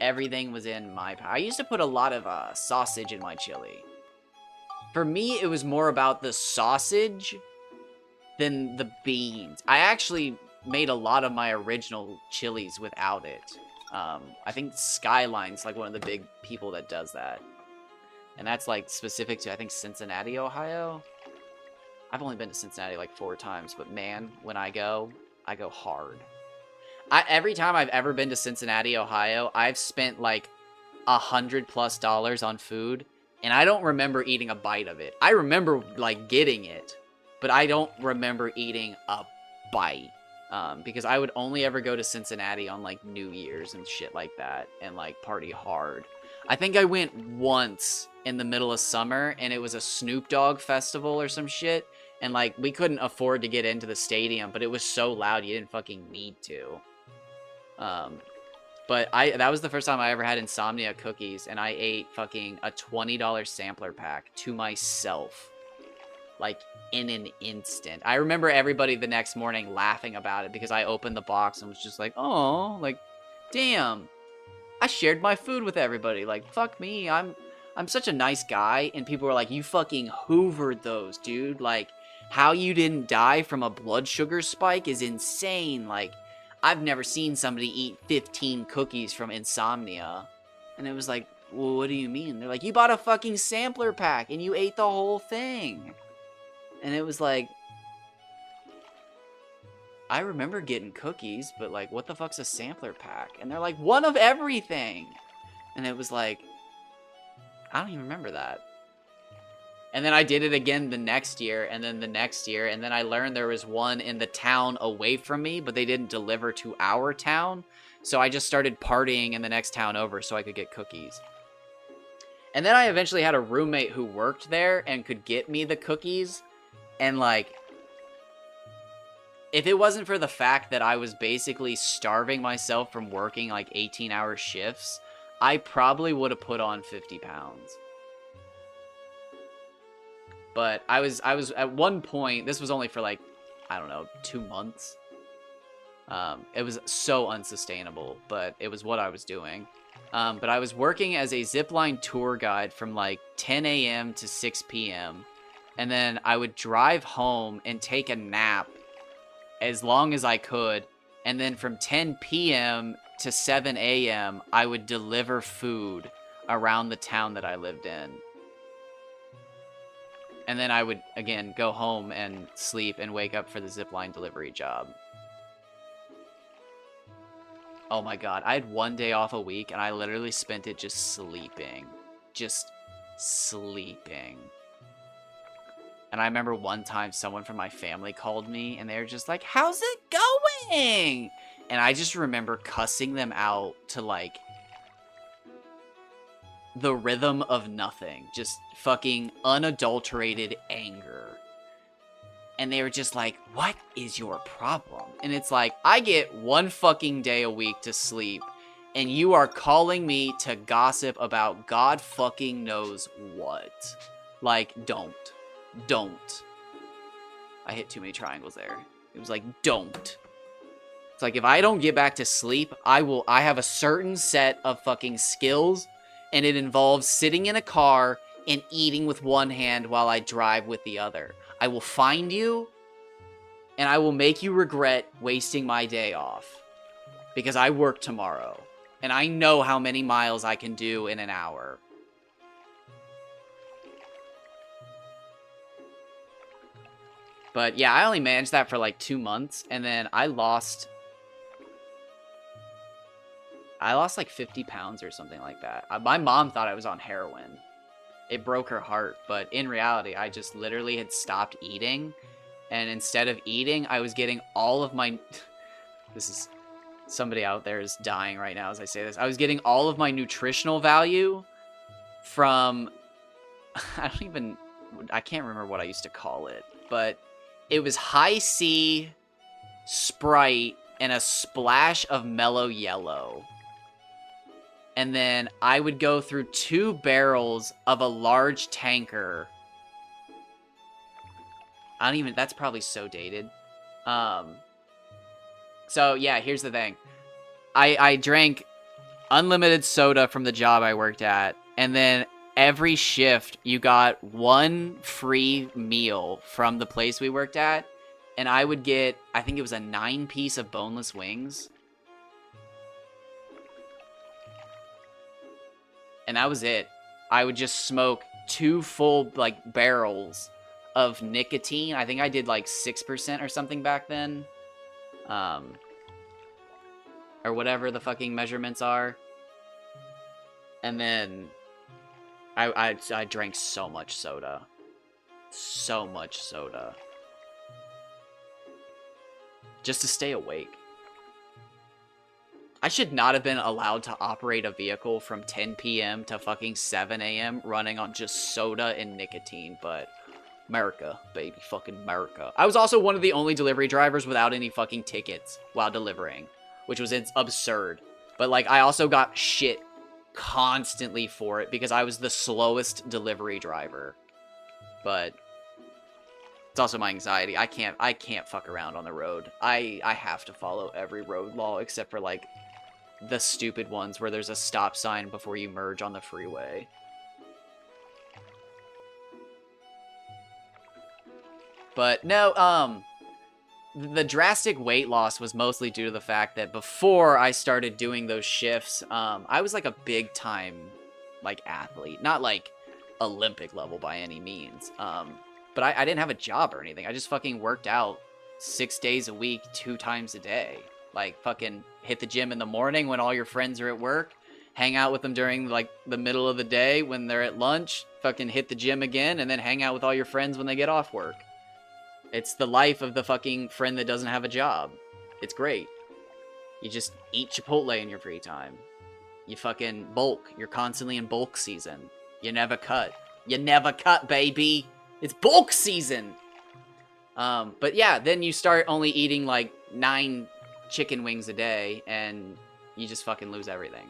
Everything was in my power. I used to put a lot of sausage in my chili. For me, it was more about the sausage than the beans. I actually made a lot of my original chilies without it. I think Skyline's like one of the big people that does that. And that's like specific to, I think, Cincinnati, Ohio. I've only been to Cincinnati like 4 times, but man, when I go hard. Every time I've ever been to Cincinnati, Ohio, I've spent like $100+ on food, and I don't remember eating a bite of it. I remember like getting it, but I don't remember eating a bite. Because I would only ever go to Cincinnati on like New Year's and shit like that, and like party hard. I think I went once in the middle of summer, and it was a Snoop Dogg festival or some shit, and like we couldn't afford to get into the stadium, but it was so loud you didn't fucking need to. But that was the first time I ever had Insomnia cookies, and I ate fucking a $20 sampler pack to myself. Like, in an instant. I remember everybody the next morning laughing about it because I opened the box and was just like, oh, like, damn. I shared my food with everybody. Like, fuck me. I'm such a nice guy. And people were like, you fucking hoovered those, dude. Like, how you didn't die from a blood sugar spike is insane. Like, I've never seen somebody eat 15 cookies from Insomnia. And it was like, well, what do you mean? They're like, you bought a fucking sampler pack and you ate the whole thing. And it was like, I remember getting cookies, but like, what the fuck's a sampler pack? And they're like, one of everything. And it was like, I don't even remember that. And then I did it again the next year, and then the next year, and then I learned there was one in the town away from me, but they didn't deliver to our town. So I just started partying in the next town over so I could get cookies. And then I eventually had a roommate who worked there and could get me the cookies. And like, if it wasn't for the fact that I was basically starving myself from working like 18-hour shifts, I probably would have put on 50 pounds. But I was at one point, this was only for like, I don't know, 2 months. It was so unsustainable, but it was what I was doing. But I was working as a zipline tour guide from like 10 a.m. to 6 p.m. And then I would drive home and take a nap as long as I could. And then from 10 p.m. to 7 a.m., I would deliver food around the town that I lived in. And then I would, again, go home and sleep and wake up for the zipline delivery job. Oh my god, I had 1 day off a week, and I literally spent it just sleeping. Just sleeping. And I remember one time someone from my family called me, and they were just like, how's it going? And I just remember cussing them out to, like, the rhythm of nothing. Just fucking unadulterated anger. And they were just like, what is your problem? And it's like, I get 1 fucking day a week to sleep, and you are calling me to gossip about God fucking knows what. Like, don't. I hit too many triangles there. It was like, don't. It's like, if I don't get back to sleep, I have a certain set of fucking skills, and it involves sitting in a car and eating with one hand while I drive with the other. I will find you, and I will make you regret wasting my day off. Because I work tomorrow, and I know how many miles I can do in an hour. But yeah, I only managed that for like 2 months, and then I lost like 50 pounds or something like that. My mom thought I was on heroin. It broke her heart, but in reality, I just literally had stopped eating, and instead of eating, I was getting all of my... This is... Somebody out there is dying right now as I say this. I was getting all of my nutritional value from... I can't remember what I used to call it, but it was high C, Sprite, and a splash of mellow yellow. And then I would go through 2 barrels of a large tanker. That's probably so dated. So, yeah, here's the thing. I drank unlimited soda from the job I worked at, and then every shift you got 1 free meal from the place we worked at, and I would get, I think it was a 9-piece of boneless wings. And that was it. I would just smoke 2 full, like, barrels of nicotine. I think I did, like, 6% or something back then. Or whatever the fucking measurements are. And then I drank so much soda. So much soda. Just to stay awake. I should not have been allowed to operate a vehicle from 10 p.m. to fucking 7 a.m. running on just soda and nicotine, but America, baby, fucking America. I was also one of the only delivery drivers without any fucking tickets while delivering, which was absurd. But, like, I also got shit constantly for it because I was the slowest delivery driver. But it's also my anxiety. I can't fuck around on the road. I have to follow every road law except for, like, the stupid ones where there's a stop sign before you merge on the freeway. But no, the drastic weight loss was mostly due to the fact that before I started doing those shifts, I was like a big time, like, athlete. Not like Olympic level by any means. But I didn't have a job or anything. I just fucking worked out 6 days a week, 2 times a day. Like, fucking hit the gym in the morning when all your friends are at work. Hang out with them during, like, the middle of the day when they're at lunch. Fucking hit the gym again, and then hang out with all your friends when they get off work. It's the life of the fucking friend that doesn't have a job. It's great. You just eat Chipotle in your free time. You fucking bulk. You're constantly in bulk season. You never cut. You never cut, baby! It's bulk season! But yeah, then you start only eating, like, 9 chicken wings a day, and you just fucking lose everything.